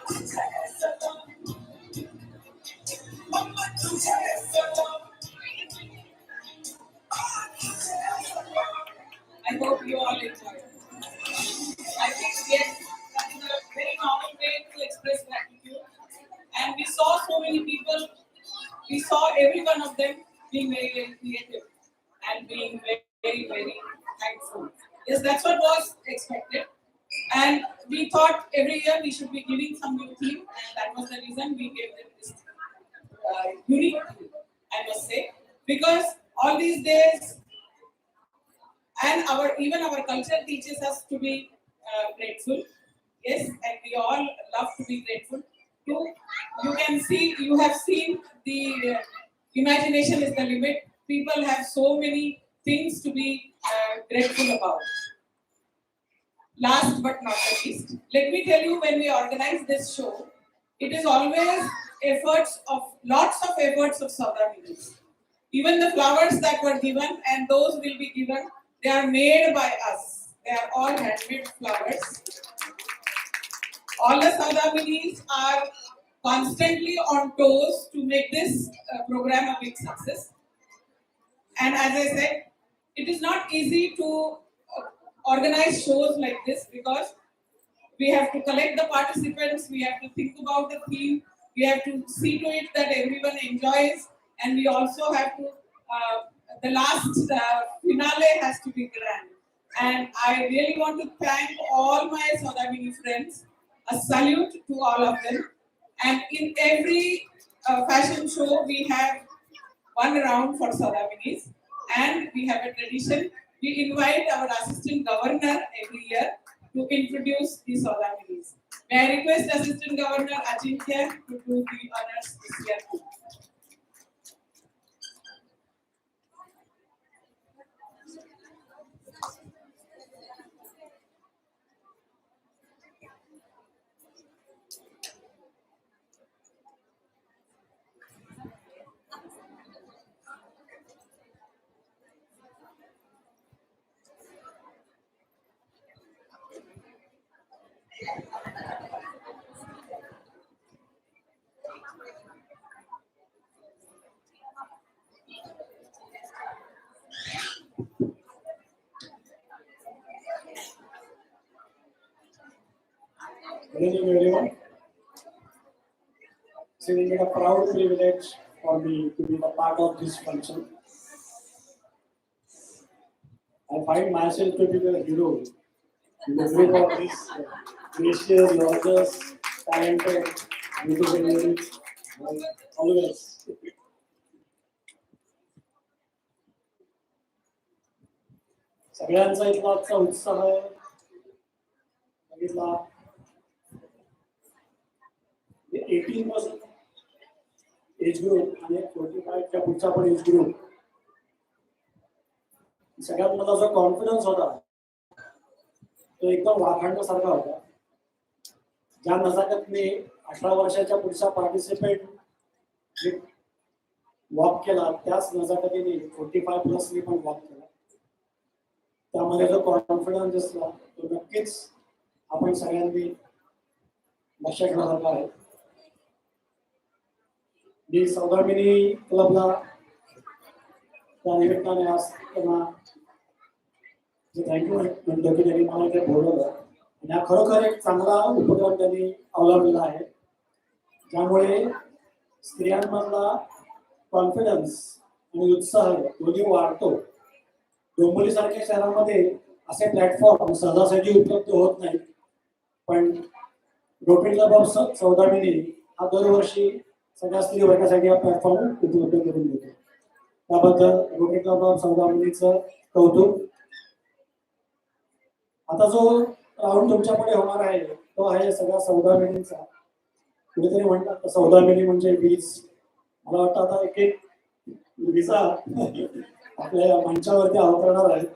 S3: I hope you all enjoy. I think yes, that is a very common way to express gratitude. And we saw so many people, we saw every one of them being very, very creative and being very, very thankful. Yes, that's what was expected. And we thought every year we should be giving some new theme, and that was the reason we gave them this unique theme, I must say. Because all these days, and our even our culture teaches us to be grateful. Yes, and we all love to be grateful. You can see, you have seen the imagination is the limit. People have so many things to be grateful about. Last but not the least, let me tell you, when we organize this show, it is always lots of efforts of Saudaminis. Even the flowers that were given and those will be given, they are made by us. They are all handmade flowers. All the Saudaminis are constantly on toes to make this program a big success. And as I said, it is not easy to organize shows like this because we have to collect the participants, we have to think about the theme, we have to see to it that everyone enjoys, and we also have to, the last finale has to be grand. And I really want to thank all my Saudamini friends, a salute to all of them. And in every fashion show, we have one round for Saudaminis, and we have a tradition. We invite our assistant governor every year to introduce the Saudaminis. May I request Assistant Governor Ajinkya to do the honors this year too.
S17: Good evening, everyone. It's a proud privilege for me to be a part of this function. I find myself to be the hero in the group of these gracious, gorgeous, talented, beautiful ladies. Always. सगळ्यांचा इथला आजचा उत्साह बघितला 18% age group आणि 45 च्या पुढचा पण age group सगळ्यात मला जो कॉन्फिडन्स होता तो एकदम वाखाणण्यासारखा होता. ज्या नजाकतने 18 वर्षाच्या पुढचा पार्टिसिपेंट वॉक केला त्याच नजाकतीने 45 प्लसने पण वॉक केला. त्यामध्ये जो कॉन्फिडन्स दिसला तो नक्कीच आपण सगळ्यांनी लक्षात ठेवण्यासारखा आहे. मी सौदामिनी क्लबला त्या निमित्ताने आज त्यांना थँक्यू म्हणतो की त्यांनी मला इथे बोलवलं आणि हा खरोखर एक चांगला उपक्रम त्यांनी अवलंबलेला आहे ज्यामुळे स्त्रियांमधला कॉन्फिडन्स आणि उत्साह दोन्ही वाढतो. डोंबिवलीसारख्या शहरामध्ये असे प्लॅटफॉर्म सहजासहजी उपलब्ध होत नाहीत, पण रोटरी क्लब ऑफ सौदामिनी हा दरवर्षी सगळ्या स्त्री वर्गासाठी हा प्लॅटफॉर्म उपलब्ध करून देतो. त्याबद्दल रोटरी क्लब ऑफ सौदामिनीचं कौतुक. आता जो राऊंड तुमच्यापुढे होणार आहे तो आहे सगळ्या सौदामिनीचा. कुठेतरी म्हणतात सौदामिनी म्हणजे वीज. मला वाटतं आता एक एक विजा आपल्या मंचावरती अवतरणार आहेत.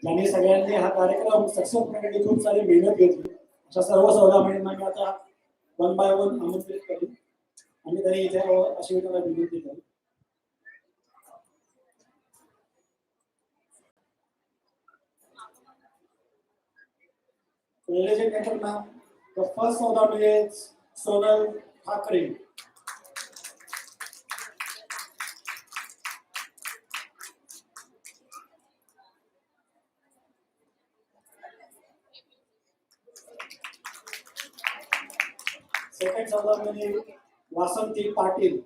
S17: त्यांनी सगळ्यांनी हा कार्यक्रम सक्सेस करण्यासाठी खूप सारी मेहनत घेतली. अशा सर्व सौदामिनींना मी आता वन बाय वन आमंत्रित करेन आणि त्यांनी इथे अशी विनंती करेन. Ladies and gentlemen, The first Saudami is Sonal Thakre. Second Saudami is Vasanti Patil.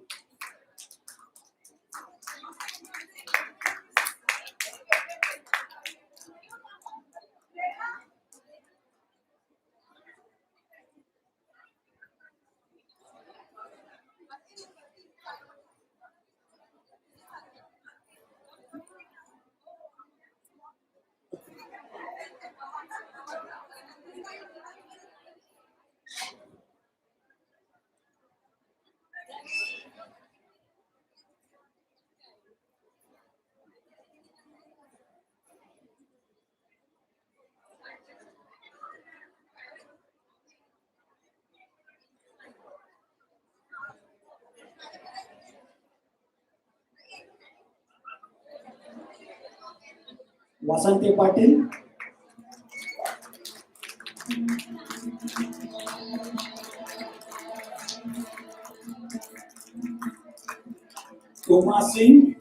S17: Vasanti Patil. Uma Singh.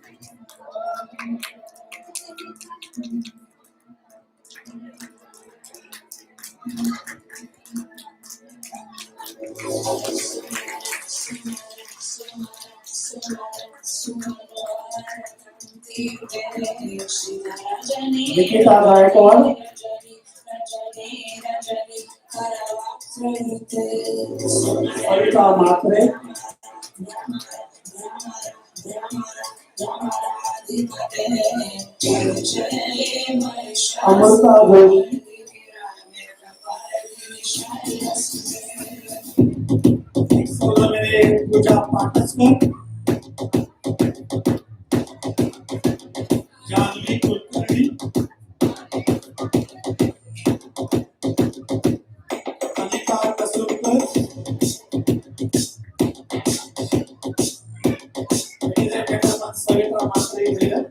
S17: Nikita Gaikwad. Sarita Matre. Amrita Joshi. Next Saudami is Pooja Pataskar. Janvi Kulkarni. Anita Kasurkar. Ladies and gentlemen, Savitra Matre is here.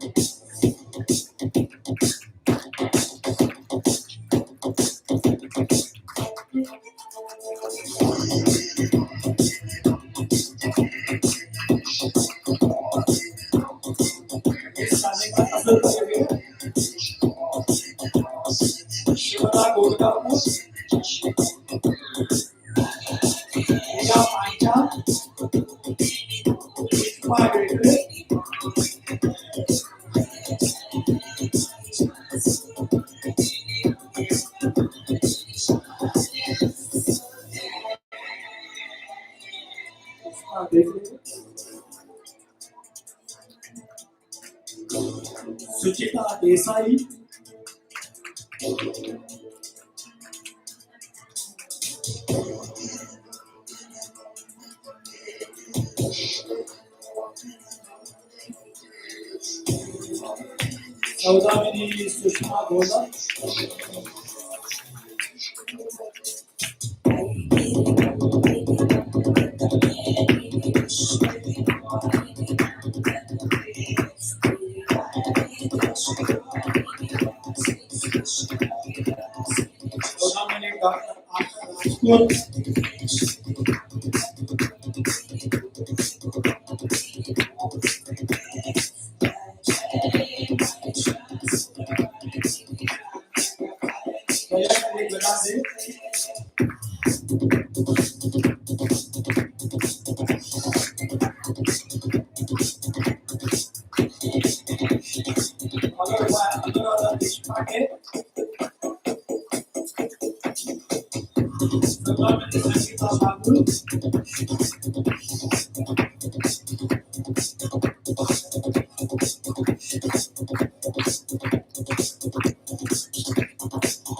S17: Sanika Kasurkar is here. Shivana Gurgaon. Priya Pancha. Isma Vedre. Suchita Desai. Saudamini Sushma Goda. Saudamini Dr. Asha Rajput. Jayashri Gadade. Followed by Anuradha Deshpande. Saudamini Sangeeta Babu.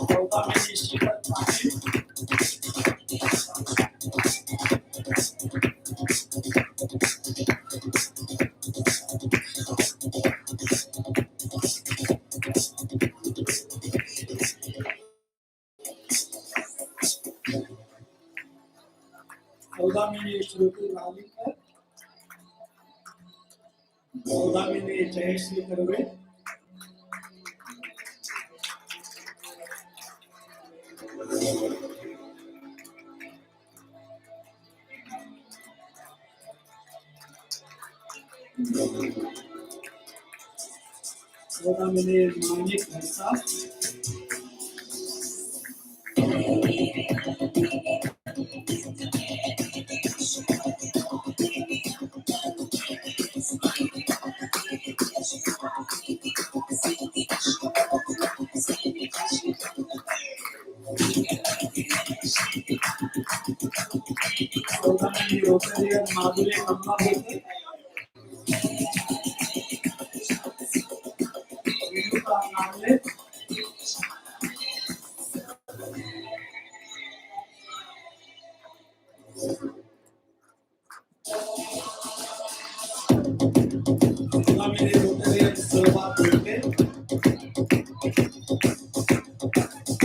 S17: Saudamini Shivat Patil. Saudamini Shruti Ralikar. Saudamini Jayashri Karve. Saudamini Manik Gharsa, Saudamini Rotarian Madhuri Kamlapati, Renuka Nagle, Saudamini Rotarian सहभाग भेटले,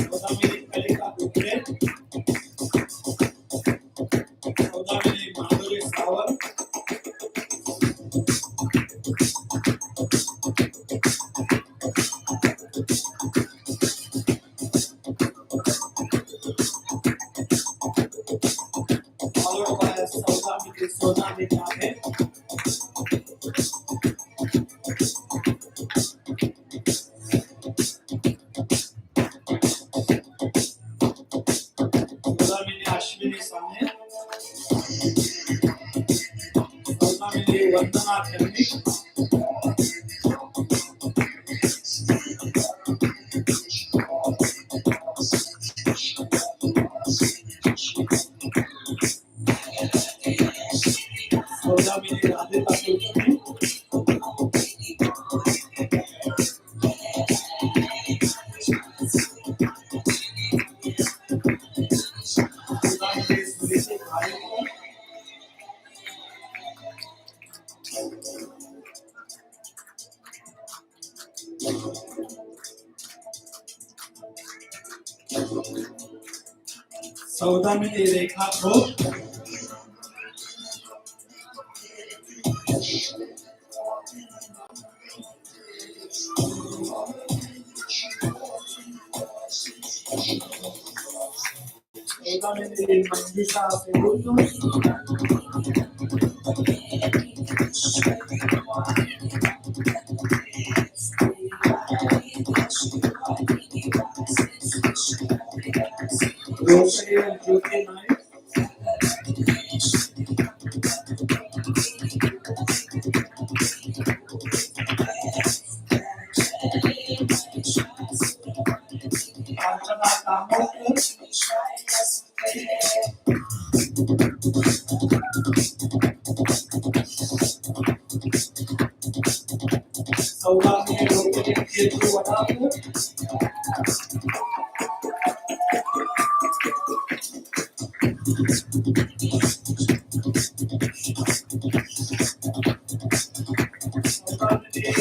S17: सौदामिनी कलिका भेटले, Saudamini Madhuri Sawant, followed by Saudamini Sonali Kamble, Saudamini Ashwini Sane, Saudamini Vandana Karnik, Saudamini Radhika Kulkarni, Saudamini Suniti Bhalekar, Saudamini Rekha Ghosh, Saudamini Manjusha Selur, Rotarian Jyoti Nayak, Kanchana Kamodkar, Saudamini Rotarian Ketu Vadakar, Saudamini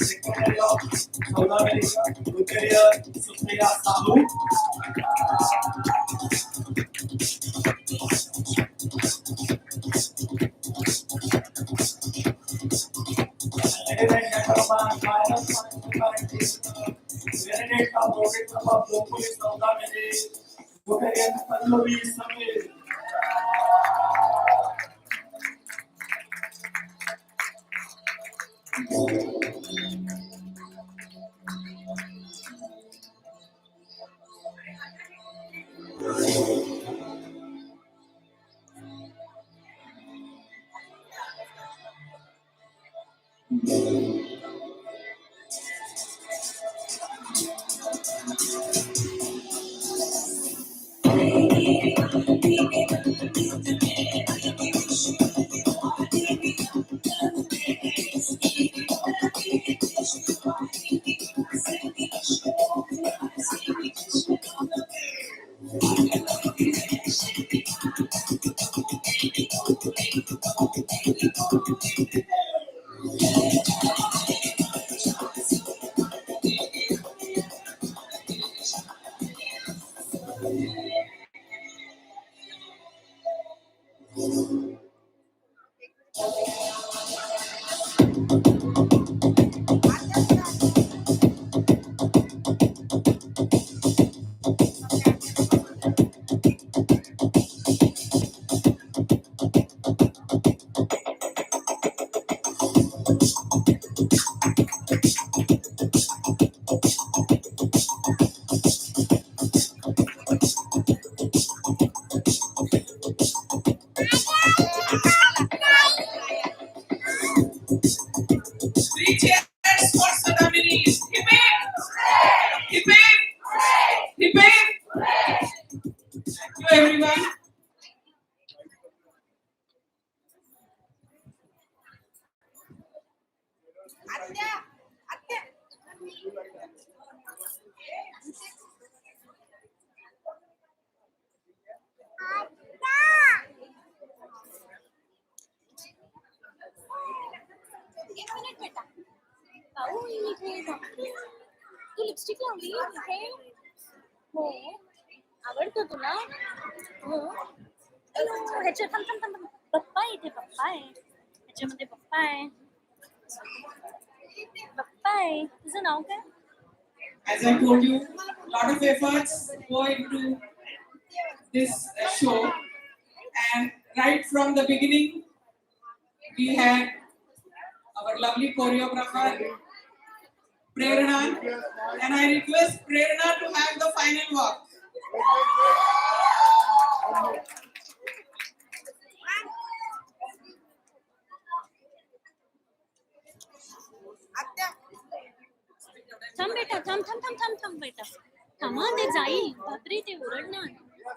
S17: secretary of Saudamini Rotarian Supriya Sahu, Ladies and gentlemen, final point is Serenade of Rocket Club of Locally Sौदामिनी Rotarian Pallavi Samir.
S3: Three cheers for Sadamini. Hip hip! Hip hip! Hip hip! Thank you everyone.
S2: एक minute बेटा पाहू इथे तू lipstick लावली इथे हो आवडतो तुला हो ह्याच्या थांब थांब थांब पप्पा इथे पप्पा आहे ह्याच्यामध्ये पप्पा आहे पप्पा आहे तुझं नाव काय
S3: As I told you, a lot of efforts go into this show, and right from the beginning, we had our lovely choreographer Prerna, and I request Prerna to have the final walk.
S2: थांब बेटा थांब थांब थांब थांब थांब बेटा थांबा ते जाईल बापरे ते ओरडणार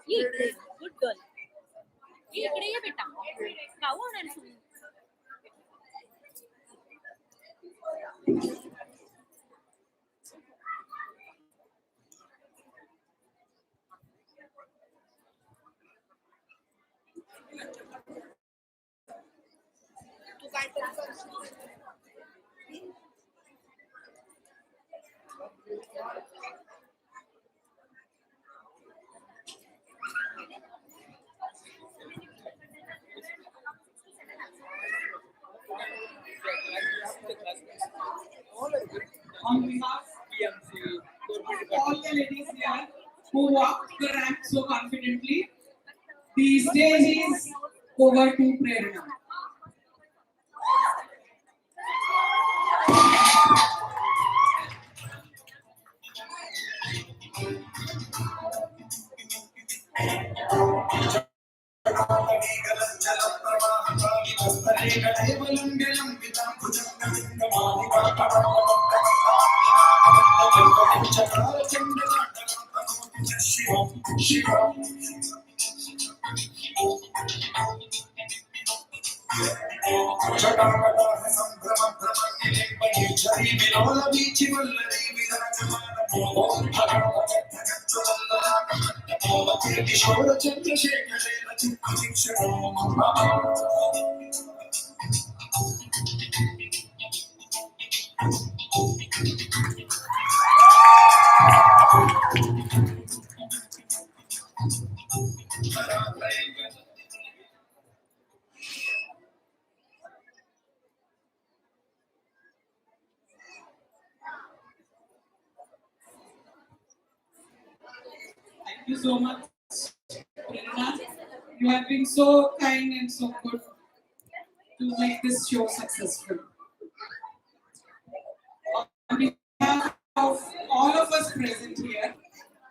S2: ये इकडे गुड गर्ल ये इकडे ये बेटा गाऊ होणार तुम्ही
S3: On behalf of all the ladies here who walked the ramp so confidently, the stage is over to Prerna. Thank you so much, Prerna. You have been so kind and so good to make this show successful. On behalf of all of us present here,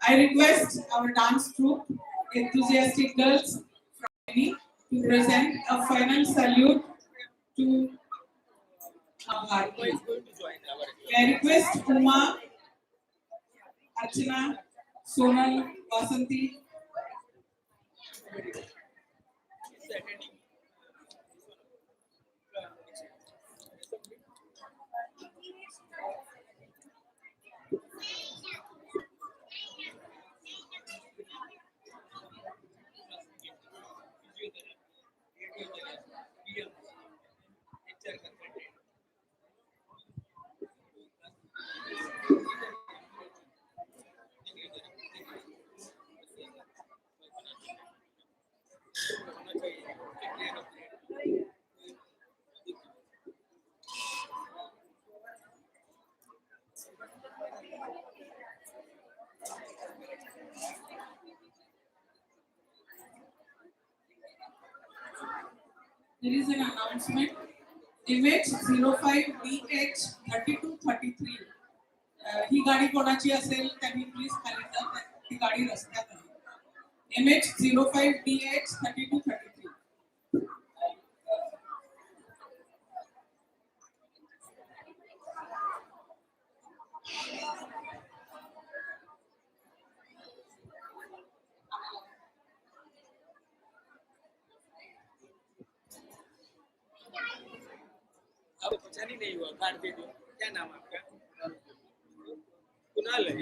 S3: I request our dance troupe, Enthusiastic Girls from Delhi, to present a final salute to Bharti. I request Uma, Archana, Sonal, Vasanti. There is an announcement. Image 05DH3233. ही गाडी कोणाची असेल त्यांनी please खाली जा ती गाडी रस्त्यात आहे. MH05DH 3233.
S18: अब पहचान ही नहीं हुआ, कार्ड दे दो। क्या नाम आपका? कुणाल है।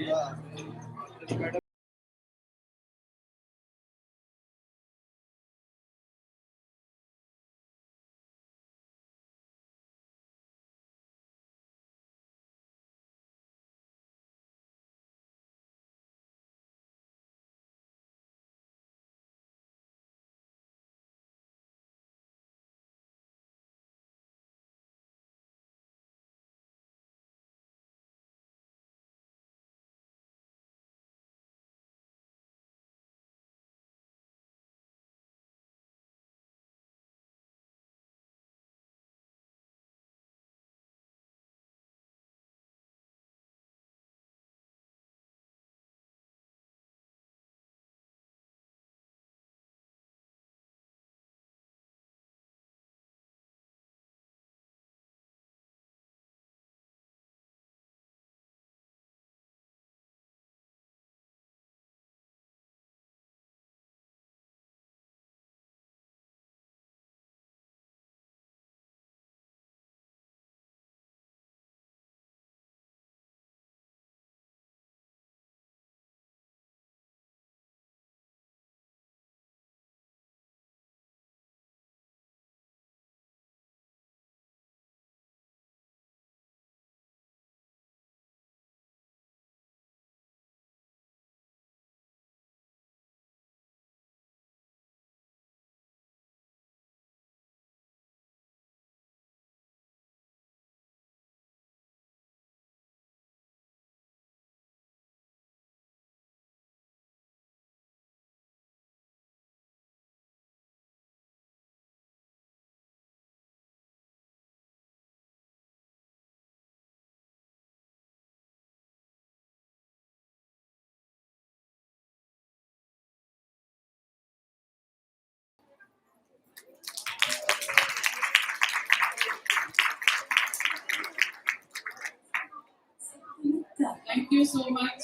S3: Thank you so much.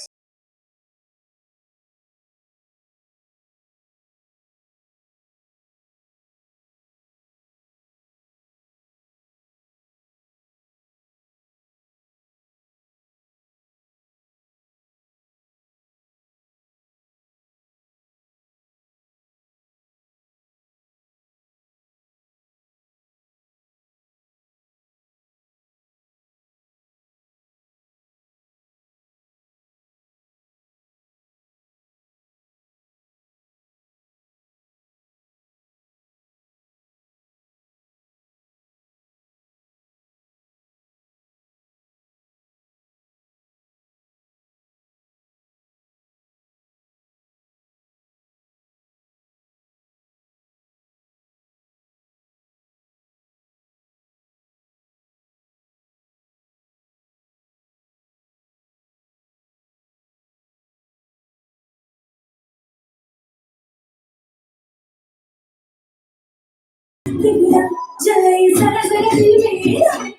S2: जय जरा जरा दिल में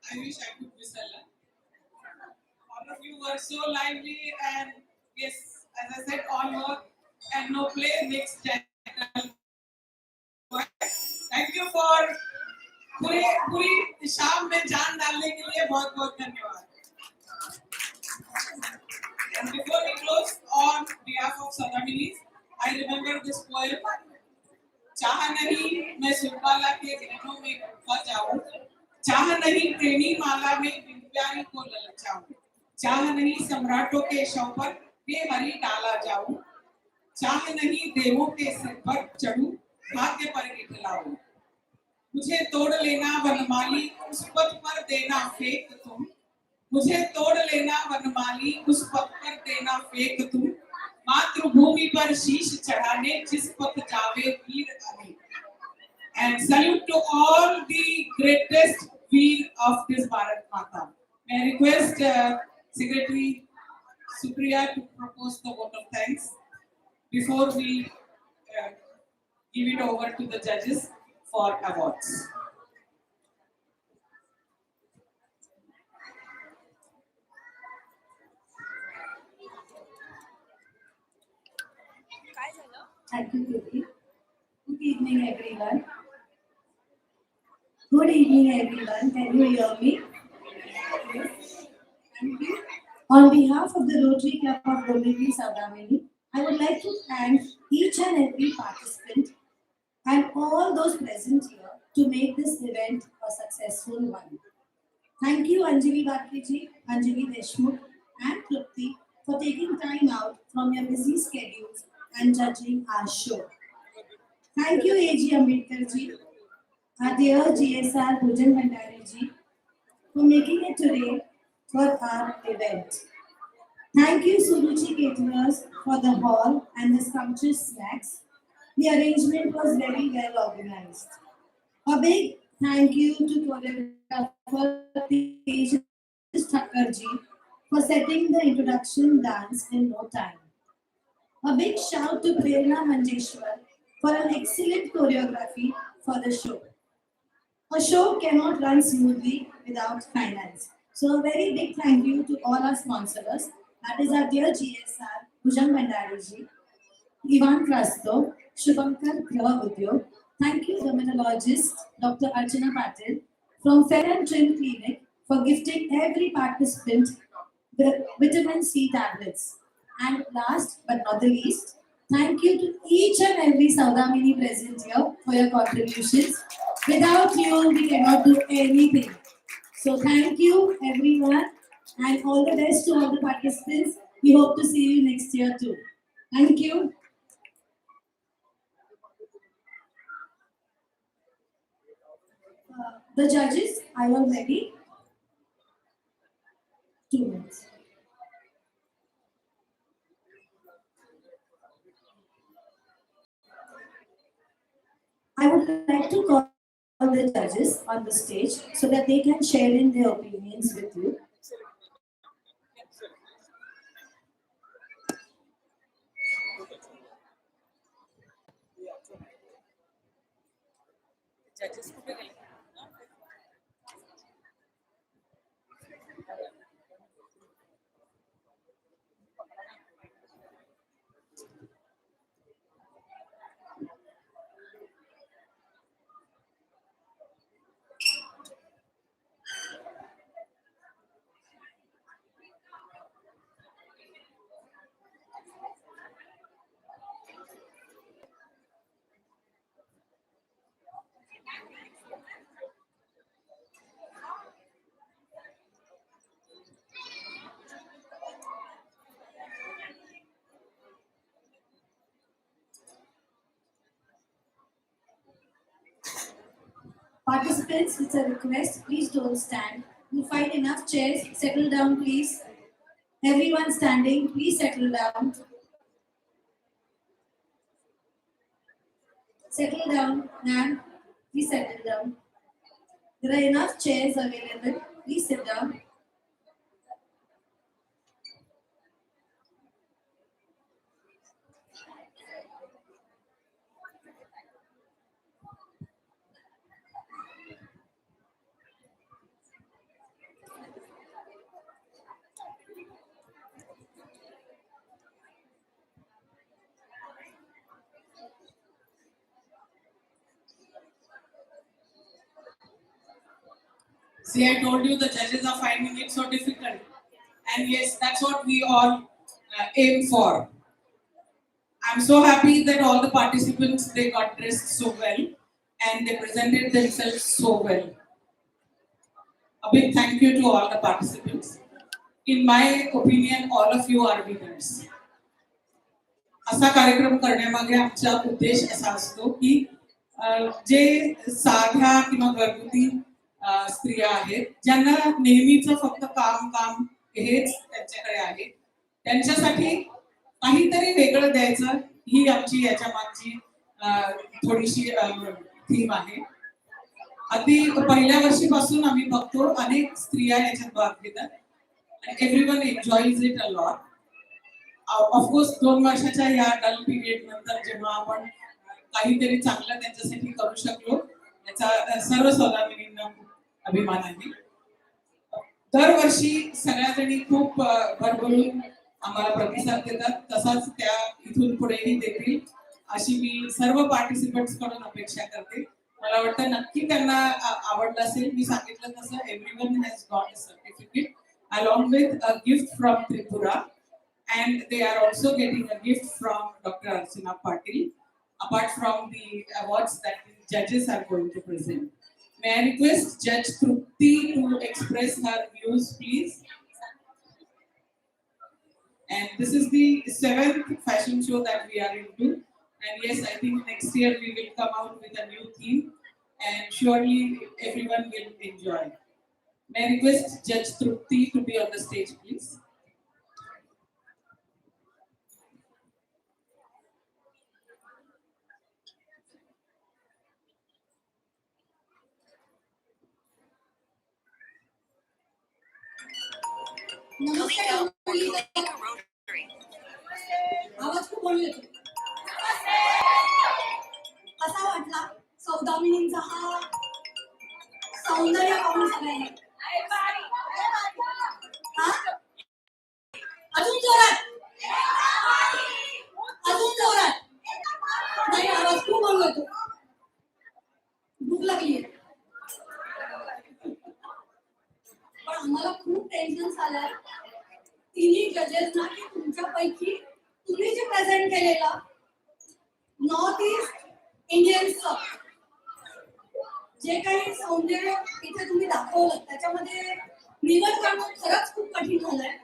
S3: I wish I could whistle. All of you were so lively, and yes, as I said, all work and no play makes channel. Thank you for पूरी शाम में जान डालने के लिए बहुत बहुत धन्यवाद. And before we close, on behalf of Sadaminis, I remember this poem. चाह नहीं मैं सुरबाला के गहनों में खो जाऊं, चाह नहीं प्रेमी माला में प्यारी को ललचाऊं, चाह नहीं सम्राटों के शव पर बेहरी डाला जाऊं, चाह नहीं देवों के सिर पर चढ़ूं, भाग्य पर इठलाऊं. मुझे तोड़ लेना वनमाली उस पथ पर देना फेंक तुम, मुझे तोड़ लेना वनमाली उस पथ पर देना फेंक तुम, मातृभूमि पर शीश चढ़ाने जिस पथ जावे वीर अनेक. And salute to all the greatest veer of this Bharat Mata. May I request Secretary Supriya to propose the vote of thanks before we give it over to the judges for awards.
S4: Thank you, Kirti. Good evening, everyone. Good evening, everyone. Can you hear me? Yes. Thank you. On behalf of the Rotary Club of Dombivli Saudamini, I would like to thank each and every participant and all those present here to make this event a successful one. Thank you, Anjali Bharti, Anjali Deshmukh, and Trupti for taking time out from your busy schedules and judging our show. Thank you, A.G. Ambedkar ji, our dear GSR Bhujan Bhandari ji, for making it today for our event. Thank you, Suruchi Caterers, for the hall and the sumptuous snacks. The arrangement was very well organized. A big thank you to choreographer Tejas Thakkar ji for setting the introduction dance in no time. A big shout to Prerna Manjeshwar for an excellent choreography for the show. A show cannot run smoothly without finance. So a very big thank you to all our sponsors. That is our dear GSR, Bhujan Bhandari ji, Ivan Prasto, Shubhankar Graha Udyog. Thank you, dermatologist Dr. Archana Patil from Fair and Trim Clinic for gifting every participant the vitamin C tablets. And last but not the least, thank you to each and every Saudamini present here for your contributions. Without you, we cannot do anything. So thank you everyone and all the best to all the participants. We hope to see you next year too. Thank you. The judges, are you ready? 2 minutes. I would like to call the judges on the stage so that they can share in their opinions with you. Participants, it's a request, please don't stand. You find enough chairs, settle down please. Everyone standing, please settle down. Settle down, ma'am, please settle down. There are enough chairs available, please sit down.
S3: See, I told you the judges are finding it so difficult. And yes, that's what we all aim for. I'm so happy that all the participants, they got dressed so well and they presented themselves so well. A big thank you to all the participants. In my opinion, all of you are winners. असा कार्यक्रम करण्यामागे आमचा उद्देश असा असतो की जे साध्या किंवा घरगुती स्त्रिया आहेत ज्यांना नेहमीच फक्त काम काम हेच त्यांच्याकडे आहे त्यांच्यासाठी काहीतरी वेगळं द्यायचं ही आमची याच्या मागची थोडीशी थीम आहे. अगदी पहिल्या वर्षीपासून आम्ही बघतो अनेक स्त्रिया याच्यात भाग घेतात. Everyone enjoys it a lot. Of course 2 वर्षाच्या या डल पिरियड नंतर जेव्हा आपण काहीतरी चांगलं त्यांच्यासाठी करू शकलो याचा सर्व सौदामिनींना खूप अभिमान आहे. दरवर्षी सगळ्या जणी खूप भरभरून आम्हाला प्रतिसाद देतात, तसाच त्या इथून पुढेही देतील अशी मी सर्व पार्टिसिपंट्स कडून अपेक्षा करते. मला वाटतं नक्की त्यांना आवडलं असेल. मी सांगितलं तसं everyone has got a certificate along with a gift from Tripura, and they are also getting a gift from Dr. Archana Patil, apart from the awards that the judges are going to present. May I request Judge Trupti to express her views, please? And this is the 7th fashion show that we are into. And yes, I think next year we will come out with a new theme, and surely everyone will enjoy. May I request Judge Trupti to be on the stage, please?
S10: आवाज खूप बोलू येतो. कसा वाटला सौदामिनींचा हा सौंदर्य पाहून सगळ्यांना? हा? अजून जोरात, अजून जोरात. नाही, आवाज खूप बोलू येतो. भूक लागली. पण आम्हाला खूप टेन्शन आलंय तिन्ही जजेसना की तुमच्यापैकी तुम्ही जे प्रेझेंट केलेलं नॉर्थ ईस्ट इंडियन्सचं जे काही सौंदर्य इथे तुम्ही दाखवलं त्याच्यामध्ये निवड करणं खरंच खूप कठीण झालंय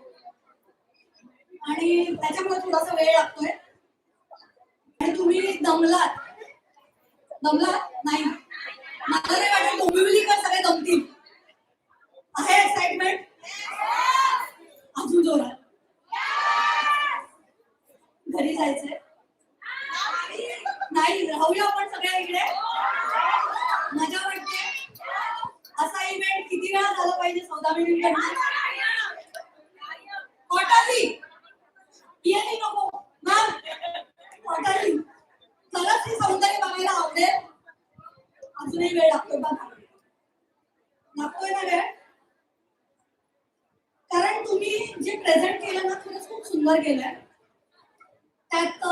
S10: आणि त्याच्यामुळे थोडासा वेळ लागतोय आणि तुम्ही दमलात नाही. मला नाही वाटत डोंबिवलीकर सगळे दमतील. आहे एक्साइटमेंट? अजून जोरात. घरी जायचंय? नाही, राहूया आपण सगळ्या इकडे. मजा वाटते. असा इव्हेंट किती वेळा झाला पाहिजे सौदामिनींकडनं? कॉटरली येते नको मॅम. कॉटरली खरंच हे सौंदर्य बघायला आवडेल. अजूनही वेळ लागतोय बघा. लागतोय ना वेळ? कारण तुम्ही जे प्रेझेंट केलं ना खरंच खूप सुंदर केलंय. त्यात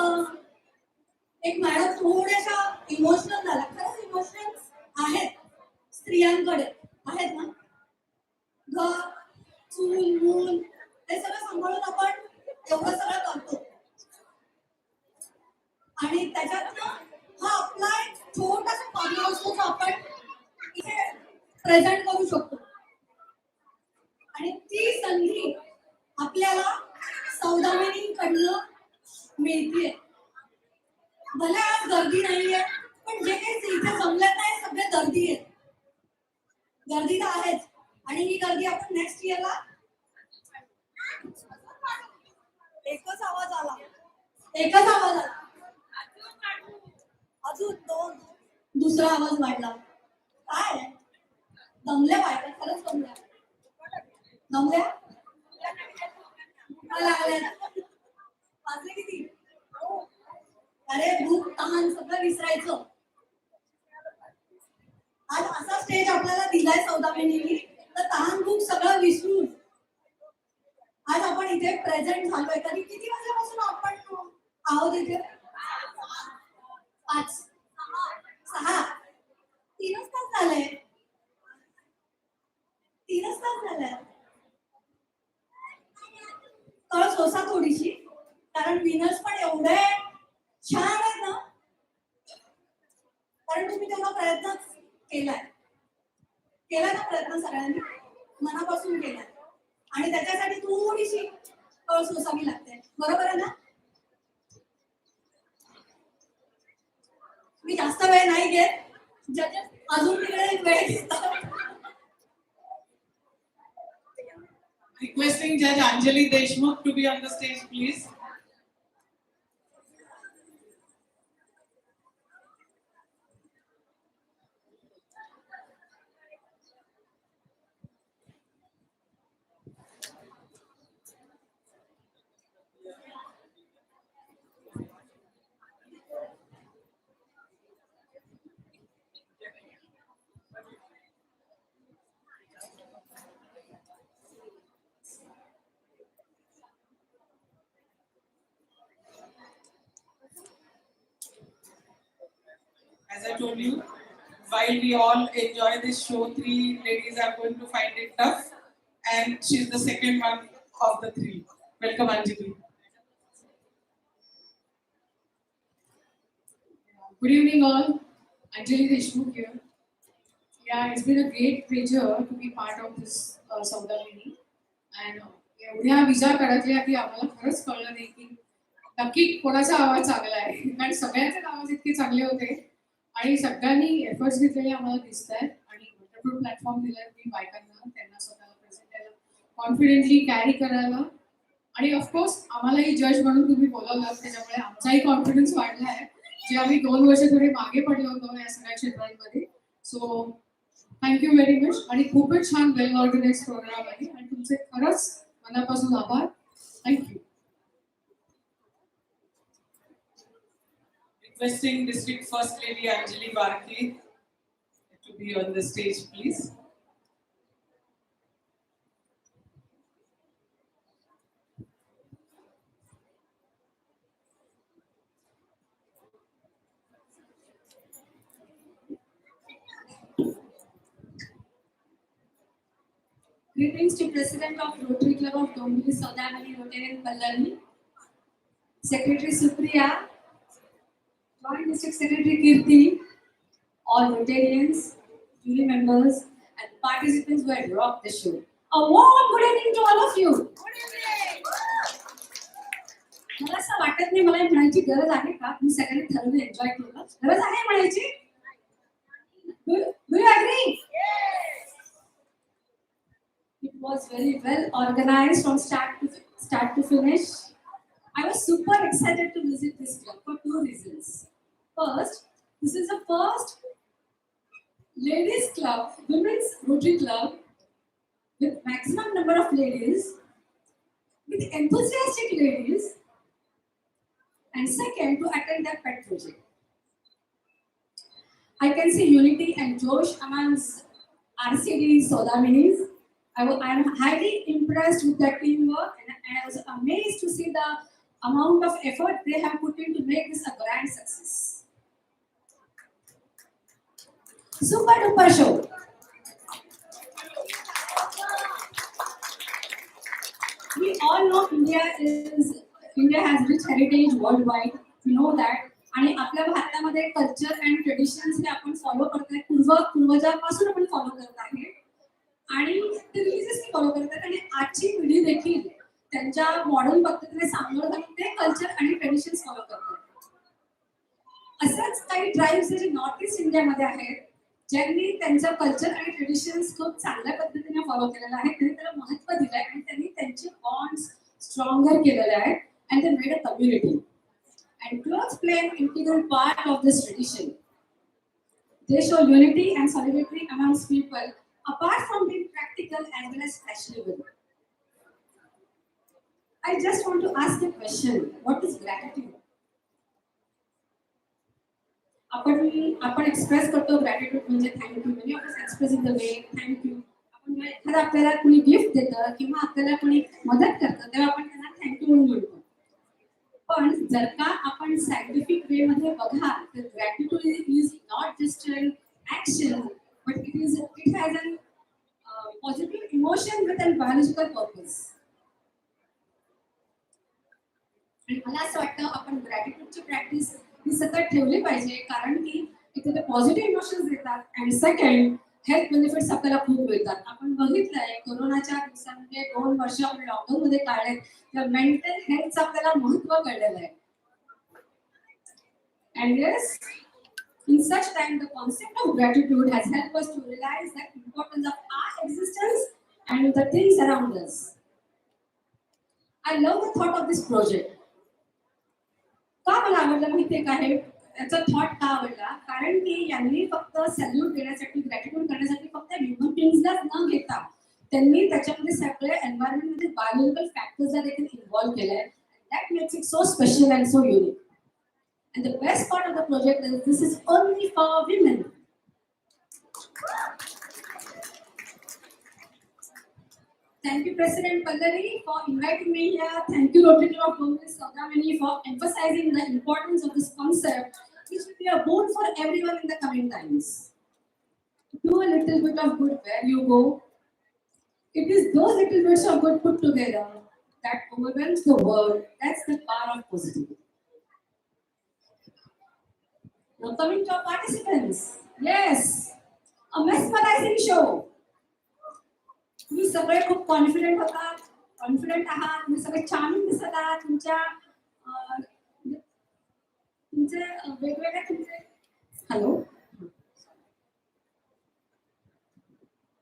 S10: एक मॅडम थोड्याशा इमोशनल झाल्या. खरंच इमोशनल आहेत स्त्रियांकडे, आहेत ना. घर, चूल, मूल हे सगळं सांभाळून आपण एवढं सगळं करतो आणि त्याच्यात हा आपला एक छोटासा पार्ट असतो जो आपण इथे प्रेझेंट करू शकतो आणि ती संधी आपल्याला सौदामिनींकडनं मिळतीये. भले आज गर्दी नाहीये पण जे काही इथे जमलं नाही सगळे गर्दी आहेत. गर्दी तर आहेच आणि ही गर्दी आपण नेक्स्ट इयरला. एकच आवाज आला. अजून 2 दुसरा आवाज वाढला. काय दमल्या बायका? खरंच दमल्या वाजले किती? अरे भूक तहान सगळं विसरायचं. आज असा स्टेज आपल्याला दिलाय सौदामिनींनी तर तहान भूक सगळं विसरून आज आपण इथे प्रेझेंट झालोय. तरी किती वाजल्यापासून आपण आहोत इथे? 5 6 3च तास झाले. 3च तास झाले. कळ सोसा थोडीशी कारण विनर्स पण एवढे छान आहेत ना. कारण तुम्ही तेवढा प्रयत्न केलाय ना. प्रयत्न सगळ्यांनी मनापासून केलाय आणि त्याच्यासाठी थोडीशी कळ सोसावी लागते. बरोबर आहे ना? मी जास्त वेळ नाही घेत. जजेस अजून तिकडे वेळ घेतात.
S3: Requesting Judge Anjali Deshmukh to be on the stage, please. as I told you, while we all enjoy this show, 3 ladies are going to find it tough, and she's the second one of the 3. Welcome, Anjali.
S19: Good evening, all. Anjali Deshmukh here. Yeah, it's been a great pleasure to be part of this Saudamini. And एवढ्या विजा काढतल्या की आम्हाला खरंच कळलं नाही की नक्की कोणाचा आवाज चांगला आहे, कारण सगळ्यांचे आवाज इतके चांगले होते आणि सगळ्यांनी एफर्ट्स घेतलेले आम्हाला दिसत आहेत आणि वंडरफुल प्लॅटफॉर्म दिलाय तुम्ही बायकांना, त्यांना स्वतःला प्रेझेंट करायला, कॉन्फिडेंटली कॅरी करायला आणि ऑफकोर्स आम्हालाही जज म्हणून तुम्ही बोलवलं, त्याच्यामुळे आमचाही कॉन्फिडन्स वाढला आहे, जे आम्ही 2 वर्ष थोडे मागे पडलो होतो या सगळ्या क्षेत्रांमध्ये. सो थँक्यू व्हेरी मच आणि खूपच छान वेल ऑर्गनाइज प्रोग्राम आहे आणि तुमचे खरंच मनापासून आभार. Thank you.
S3: Requesting District First Lady Anjali Barke to be on the stage, please.
S8: Greetings to President of Rotary Club of Dombivli, Saudamini, Rotarian Pallani, Secretary Supriya, Joint District Secretary Kirti, all Rotarians, jury members, and participants who had rocked the show. A warm good evening to all of you. मला असं वाटत नाही मला म्हणायची गरज आहे का, तुम्ही सगळ्यांनी ठरवून एन्जॉय केलं, गरज आहे म्हणायची. Do you agree? It was very well organized from start to finish. I was super excited to visit this club for 2 reasons. First, this is the first ladies club, women's Rotary club with maximum number of ladies, with enthusiastic ladies, and second, to attend their pet project. I can see unity and josh amongst RCD Saudaminis. I am highly impressed with their teamwork and I was amazed to see the amount of effort they have put in to make this a grand success. Super duper show. We all know India has rich heritage worldwide. We know that. आणि आपल्या भारतामध्ये culture and traditions हे आपण follow करतोय, पूर्वजांपासून आपण follow करत आहे आणि ते रिलीजियसली फॉलो करतात आणि आजची पिढी देखील त्यांच्या मॉडर्न पद्धतीने सांभाळ घालून ते कल्चर आणि ट्रेडिशन्स फॉलो करतात. असंच काही ट्राईब्स जे नॉर्थ ईस्ट इंडियामध्ये आहेत ज्यांनी त्यांचं कल्चर आणि ट्रेडिशन्स खूप चांगल्या पद्धतीने फॉलो केलेलं आहे, त्यांनी त्याला महत्त्व दिलं आहे आणि त्यांनी त्यांचे बॉन्ड्स स्ट्रॉंगर केलेले आहेत and they made a community. And clothes play an integral part of this tradition. They show unity and solidarity amongst people, apart from being practical as well as fashionable. I just want to ask a question. What is gratitude? आपण express करतो gratitude म्हणजे thank you. Many of us express in the way thank you. आपण एखादा आपल्याला कोणी gift देतं किंवा आपल्याला कोणी मदत करतं तेव्हा आपण त्यांना थँक्यू म्हणून बोलतो. पण जर का आपण सायंटिफिक वे मध्ये बघाल तर gratitude is not just an action but it has an positive emotion with an biological purpose. आणि मला असं वाटतं आपण ग्रॅटिट्यूडची प्रॅक्टिस ही सतत ठेवली पाहिजे, कारण की इथे ते पॉझिटिव्ह इमोशन्स देतात अँड सेकंड हेल्थ बेनिफिट्स आपल्याला खूप मिळतात. आपण बघितलंय कोरोनाच्या दिवसांमध्ये 2 वर्ष आपण लॉकडाऊन मध्ये काढले तर मेंटल हेल्थचं आपल्याला महत्त्व कळलेलं आहे. And yes, in such time the concept of gratitude has helped us to realize the importance of our existence and the things around us. I love the thought of this project. का मला आवडलं माहितीये का हे याचा thought का आवडला, कारण की यांनी फक्त सॅल्यूट देण्यासाठी ग्रॅटिट्यूड करण्यासाठी फक्त ह्युमन बिंग्सलाच न घेता त्यांनी त्याच्यामध्ये सगळे एन्व्हायरमेंट मध्ये बायोलॉजिकल फॅक्टर्सला देखील इन्व्हॉल्व केलंय. That makes it so special and so unique. And the best part of the project is this is only for women. Thank you, President Pallari, for inviting me here. Thank you, Rotary Club of Dombivli, Saudamini, for emphasizing the importance of this concept which will be a boon for everyone in the coming times. Do a little bit of good where you go. It is those little bits of good put together that overwhelms the world. That's the power of positivity. Now coming to our participants. Yes, a mesmerizing show. तुम्ही सगळे खूप confident होतात, confident आहात, तुम्ही सगळे charming दिसत आहात. तुमचे वेगवेगळे तुमचे हॅलो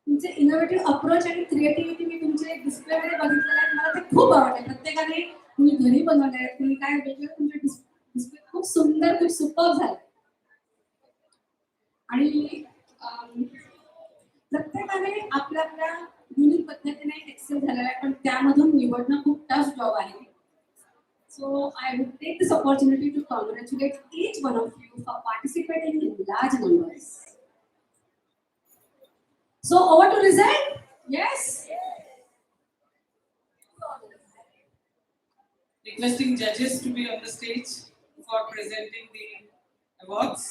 S8: तुमचे इनोव्हेटिव्ह अप्रोच आणि क्रिएटिव्हिटी मी तुमचे डिस्प्लेमध्ये बघितलेले आहेत. मला ते खूप आवडले. प्रत्येकाने तुम्ही घरी बनवले आहेत, तुम्ही काय वेगवेगळे तुमचे डिस्प्ले खूप सुंदर, खूप सुपर झाले. आणि प्रत्येकाने आपल्या आपल्या युनिक पद्धतीने एक्सेल झालेला आहे, पण त्यामधून निवडणं खूप टफ जॉब आहे. So I would take this opportunity to congratulate each one of you for participating in large numbers. So over to result. Yes.
S3: Requesting judges to be on the stage for presenting the awards.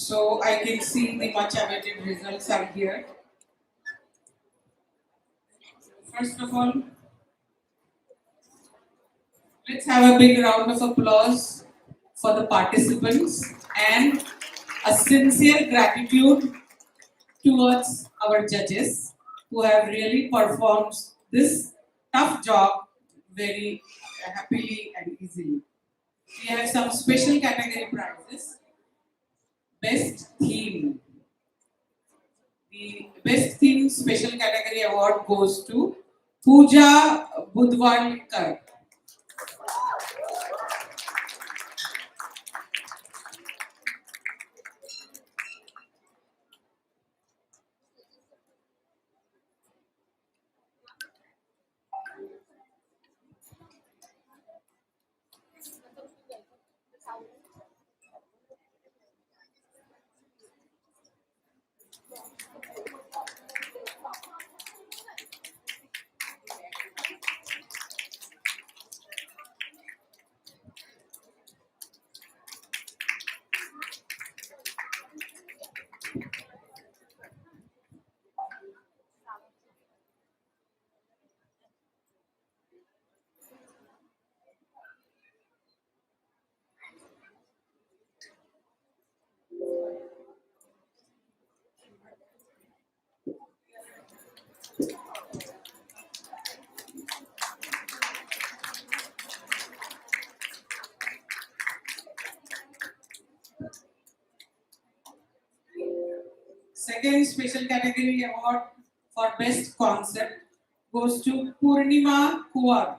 S3: So I can see the much awaited results are here. First of all, let's have a big round of applause for the participants and a sincere gratitude towards our judges who have really performed this tough job very happily and easily. We have some special category prizes. Best theme. The best theme special category award goes to Pooja Budwalkar. Second special category award for best concept goes to Purnima Kuwar.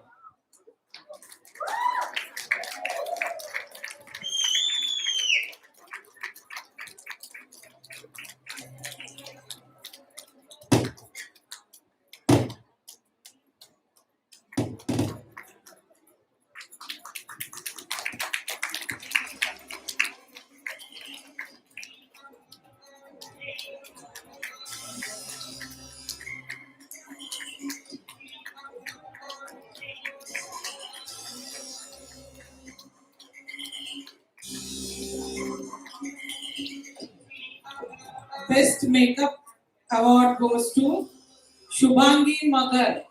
S3: Best makeup award goes to Shubhangi Magar.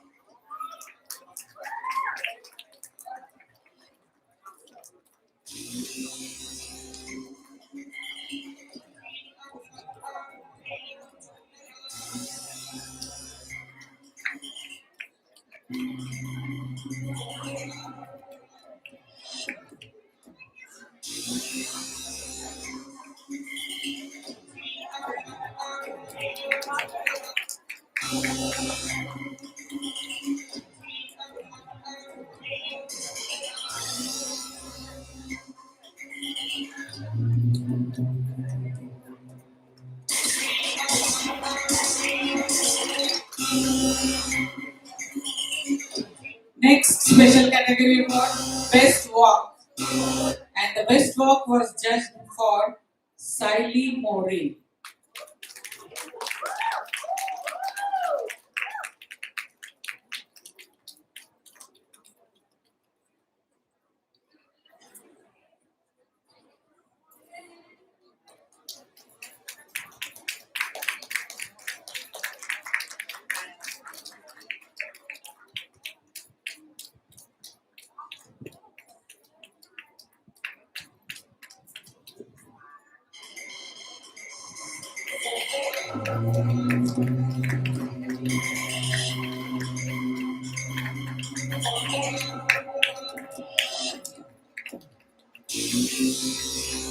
S3: Next special category award, Best Walk. And the best walk was judged for Siley More.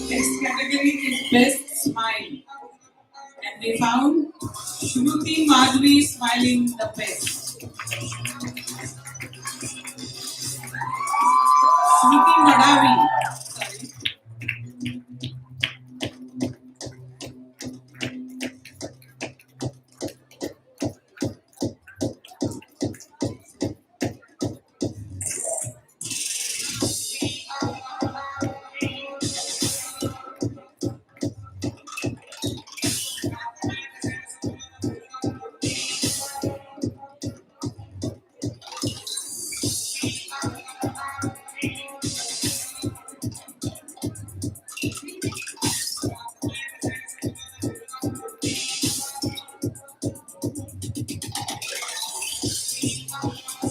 S3: Next category is Best Smile. And we found Shruti Madhuri smiling the best. Shruti Madavi.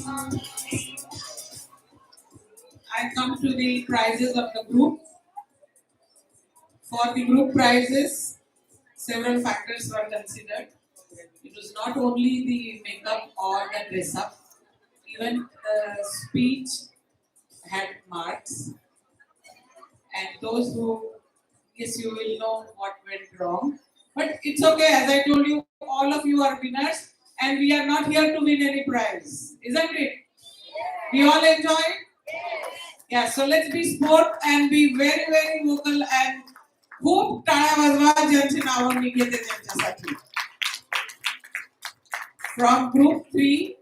S3: Sorry. I come to the prizes of the group. For the group prizes, several factors were considered. It was not only the makeup or the dress up, even the speech had marks. And those who, yes, you will know what went wrong. But it's okay, as I told you, all of you are winners and we are not here to win any prize. Isn't it? We all enjoy it? Yeah, so let's be sport and be very, very vocal and खूप टाळ्या वाजवा ज्यांची नावं मी घेते त्यांच्यासाठी. From group 3,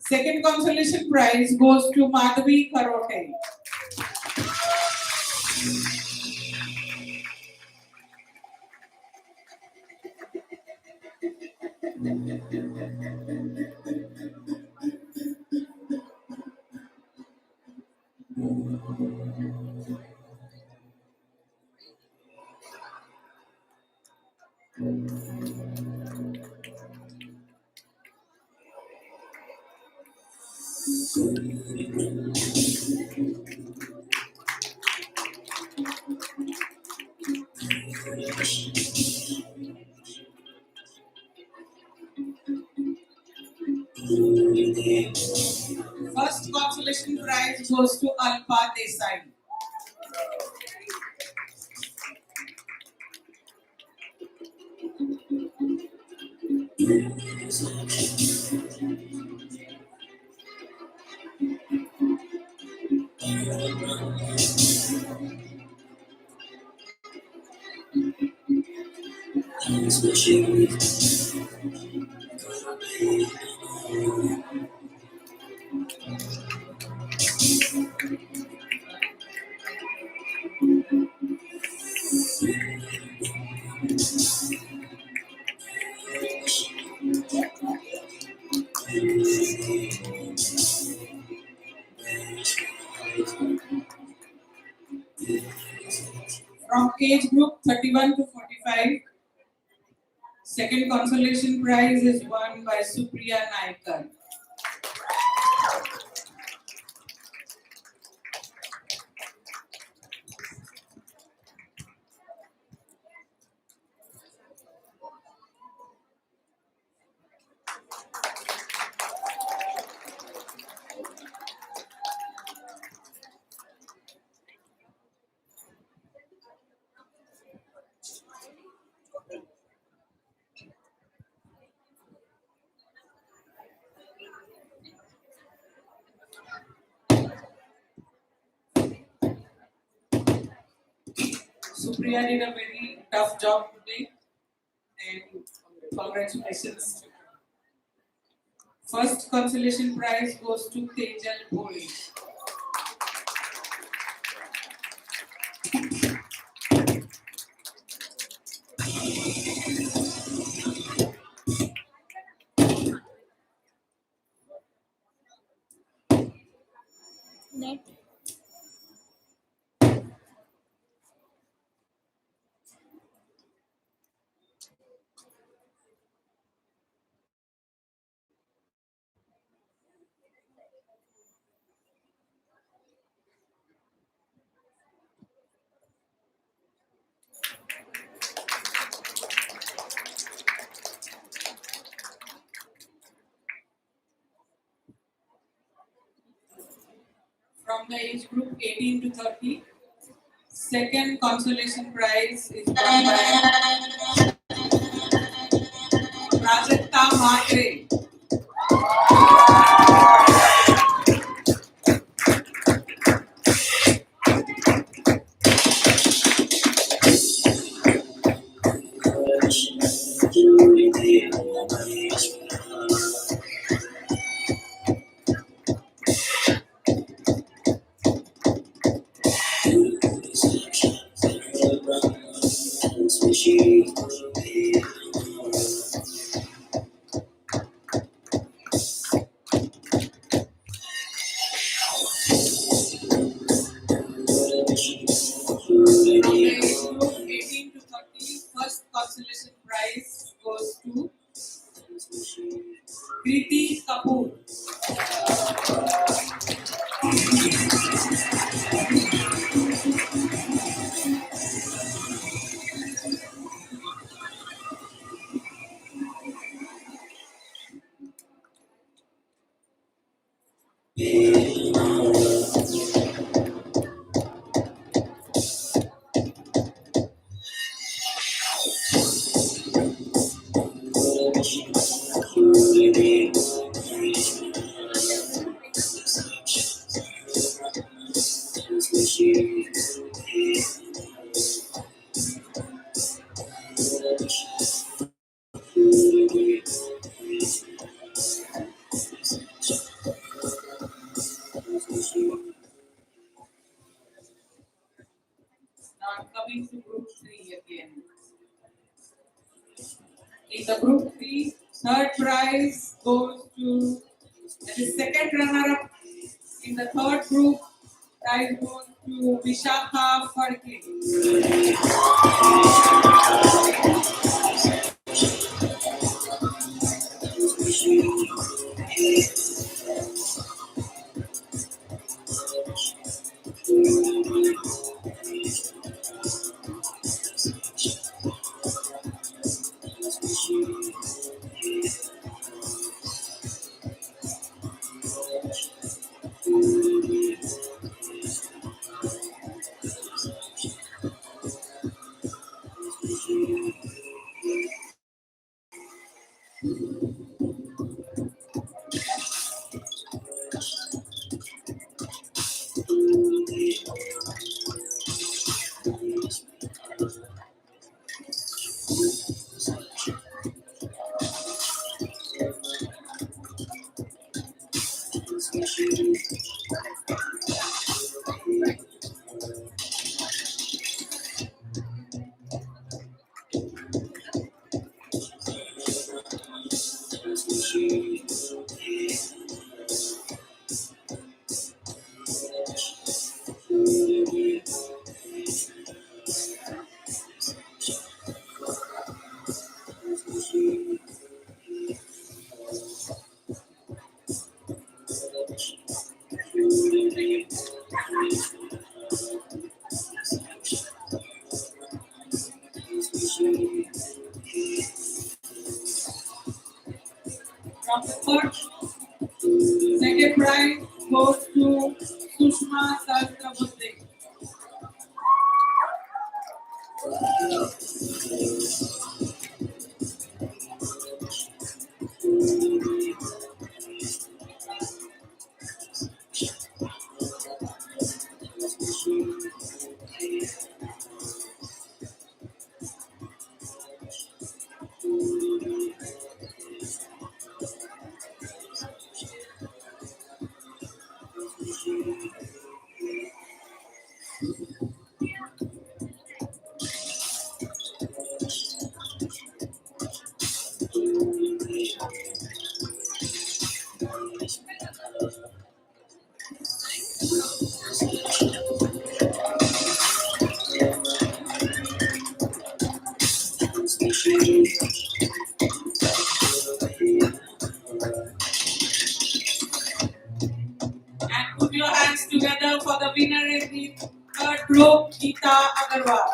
S3: second consolation prize goes to Madhavi Karote. First consolation prize goes to Alpa Desai. From age group 31 to 45, second consolation prize is won by Supriya Naikar. Supriya did a very tough job today and congratulations. First consolation prize goes to Tejal Bholi.
S2: Net
S3: From the age group 18 to 30, second consolation prize is won by Prajakta Mhatre. From the age group 18 to 30, first consolation prize goes to Kriti Kapoor. Now coming to group 3 again. In the group 3, third prize goes to the second runner-up. In the third group, prize goes to Vishakha Farke. From the third, second prize goes to Sushma Sahasrabuddhe. And put your hands together for the winner in the third group, Geeta Agarwal.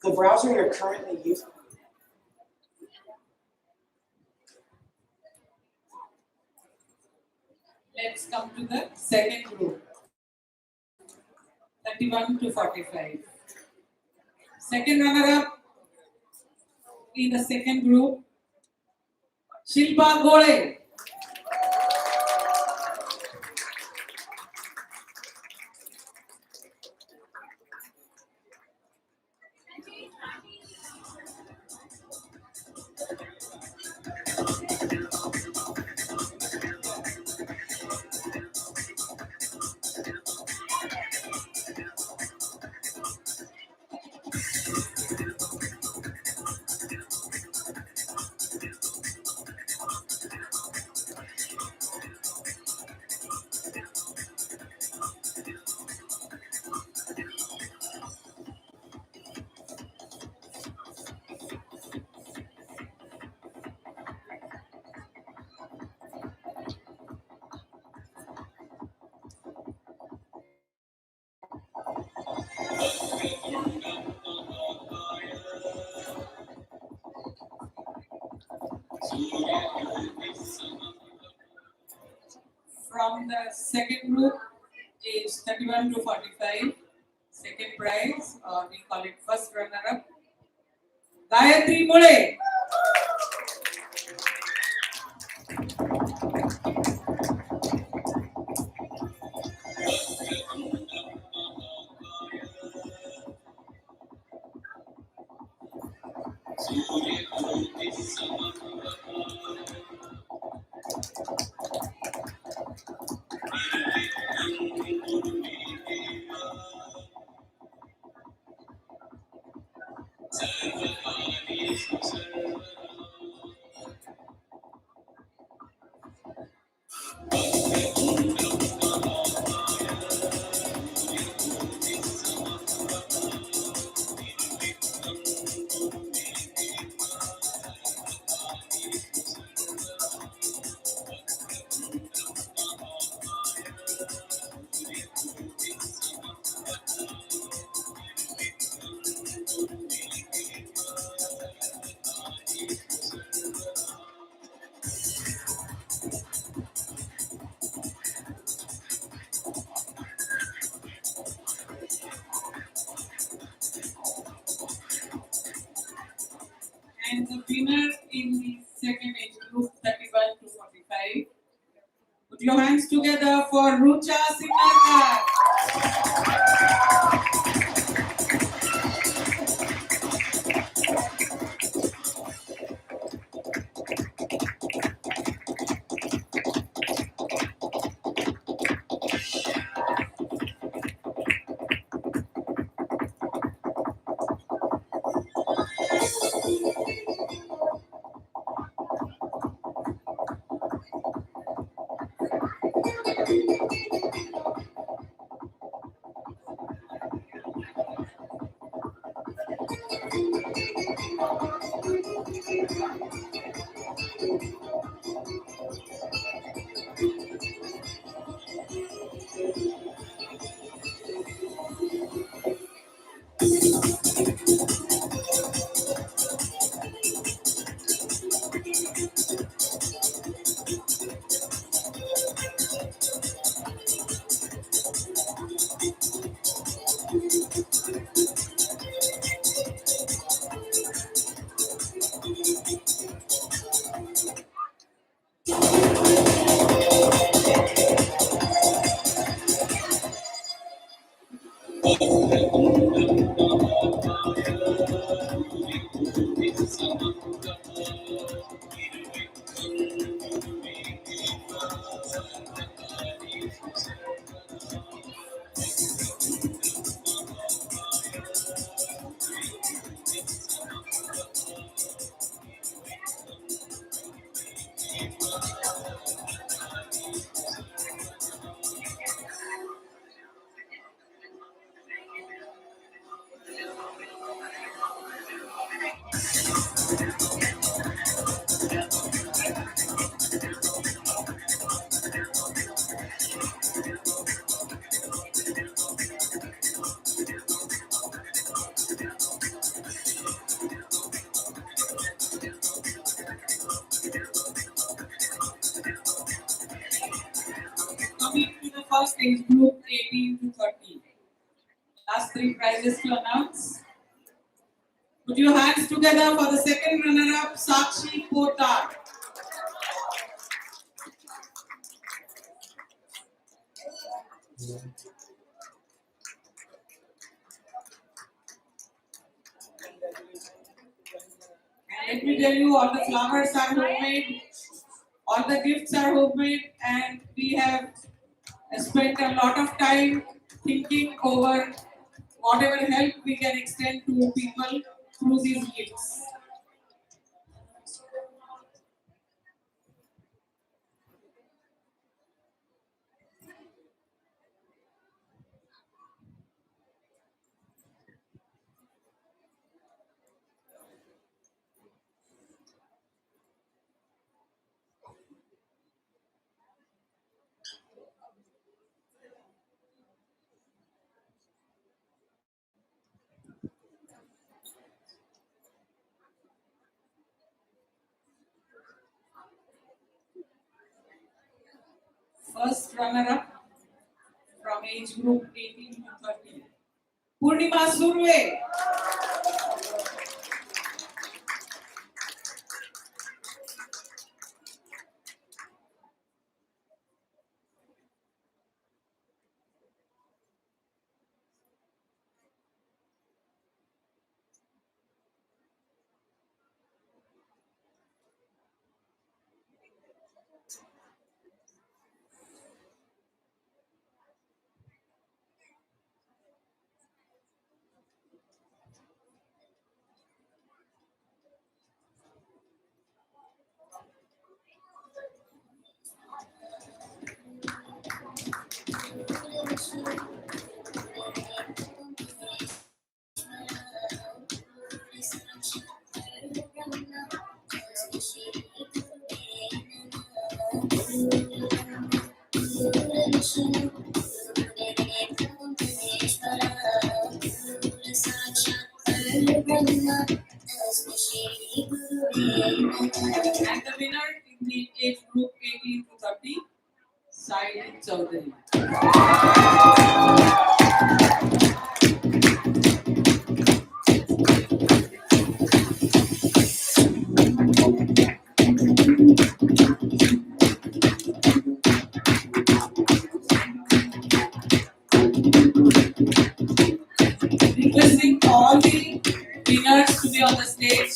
S20: The browser you're currently using.
S3: Let's come to the second group, 31 to 45. Second runner-up in the second group, Shilpa Gole. From the second group is 31 to 45. Second prize, or we call it first runner-up, Gayatri Mule. And the winner in the second age group, 31 to 45. Put your hands together for Rucha Sinarkar. Coming to the first age group, 18 to 30. Last three prizes to announce. Put your hands together for the second runner-up, Sakshi Potar. And let me tell you, all the flowers are homemade, all the gifts are homemade, and we have spent a lot of time thinking over whatever help we can extend to people through these gifts. First runner-up from age group 18 to 30, Purnima Surve. And the winner in the age group 18 to 30, Saidi Chaudhary. Requesting all the winners to be on the stage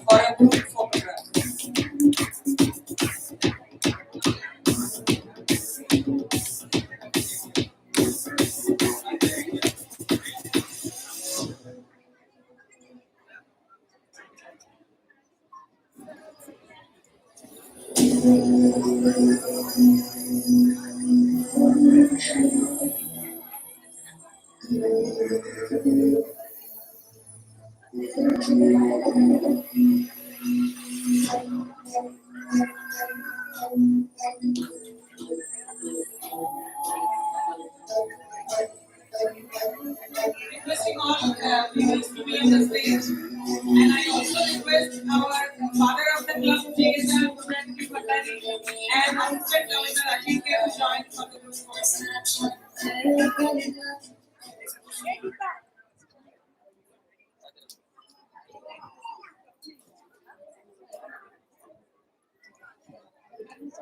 S3: for a group photograph. Requesting all winners to be on the stage. And I also request our father of the club, JSR Pranki Patani, and assistant governor Ajinkya to join for the group photo. Big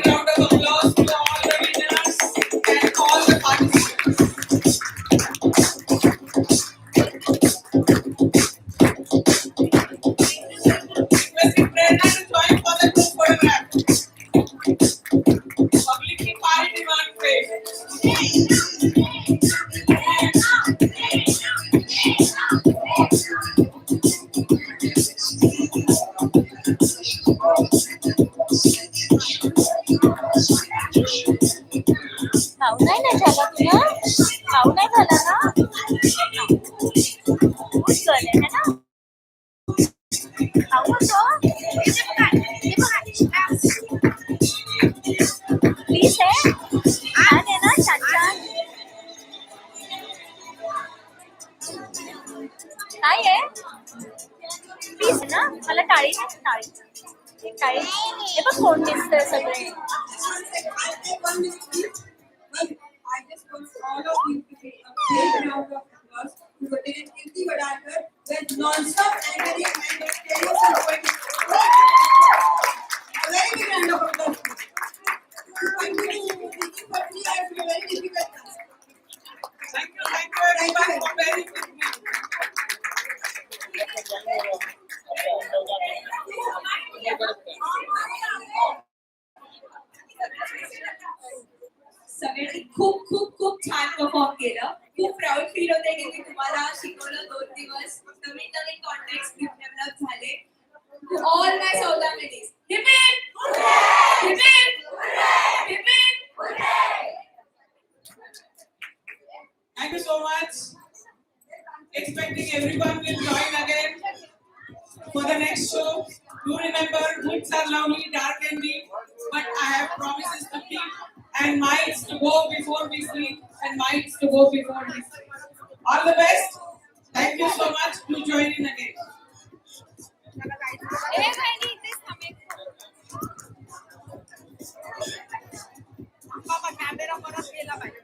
S3: round of applause to all the winners and all the participants. Requesting Prerna to join for the group photograph. Publicly party demand phase.
S2: भाऊ नाही ना झाला तुला भाऊ नाही झाला ना खूप गल आहे है ना भाऊ होतो प्लीज आहे छान आहे ना छान छान काय आहे प्लीज ना मला टाळी नाही टाळी हे बघ कोण दिसतंय सगळे
S10: I just want all of you to take a big round of applause to rotate Kirti Vadakar with non-stop anchoring and experience and poetry. A very big round of applause. I'm going to be speaking for 3 hours in a very difficult task.
S3: Thank you everyone for bearing with me.
S1: सगळ्यांनी खूप खूप खूप छान perform केलं खूप proud feel होते की मी तुम्हाला शिकवलं 2 दिवस नवीन नवीन कॉन्टॅक्ट डेव्हलप झाले टू ऑल माय सौदा ladies hip hip hip hip
S3: Thank you so much. Expecting everyone will join again for the next show. Do remember, hoods are lovely, dark and deep, but I have promises to keep and minds to go before we sleep and minds to go before we sleep. All the best. Thank you so much. Do join in again.
S2: Camera परत गेला पाहिजे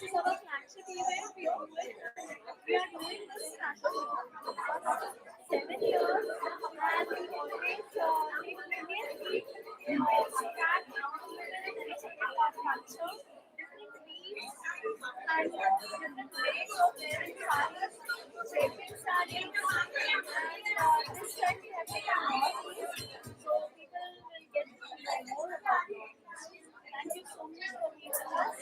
S2: This is our flagship event. We are doing this national 7 years, and we always start our culture, different beats, and different ways of wearing sarees, shaping sarees, and this time we have taken all, so people will get to know more about it. Thank you so much for being with us.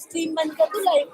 S2: Screen बंद कर तू live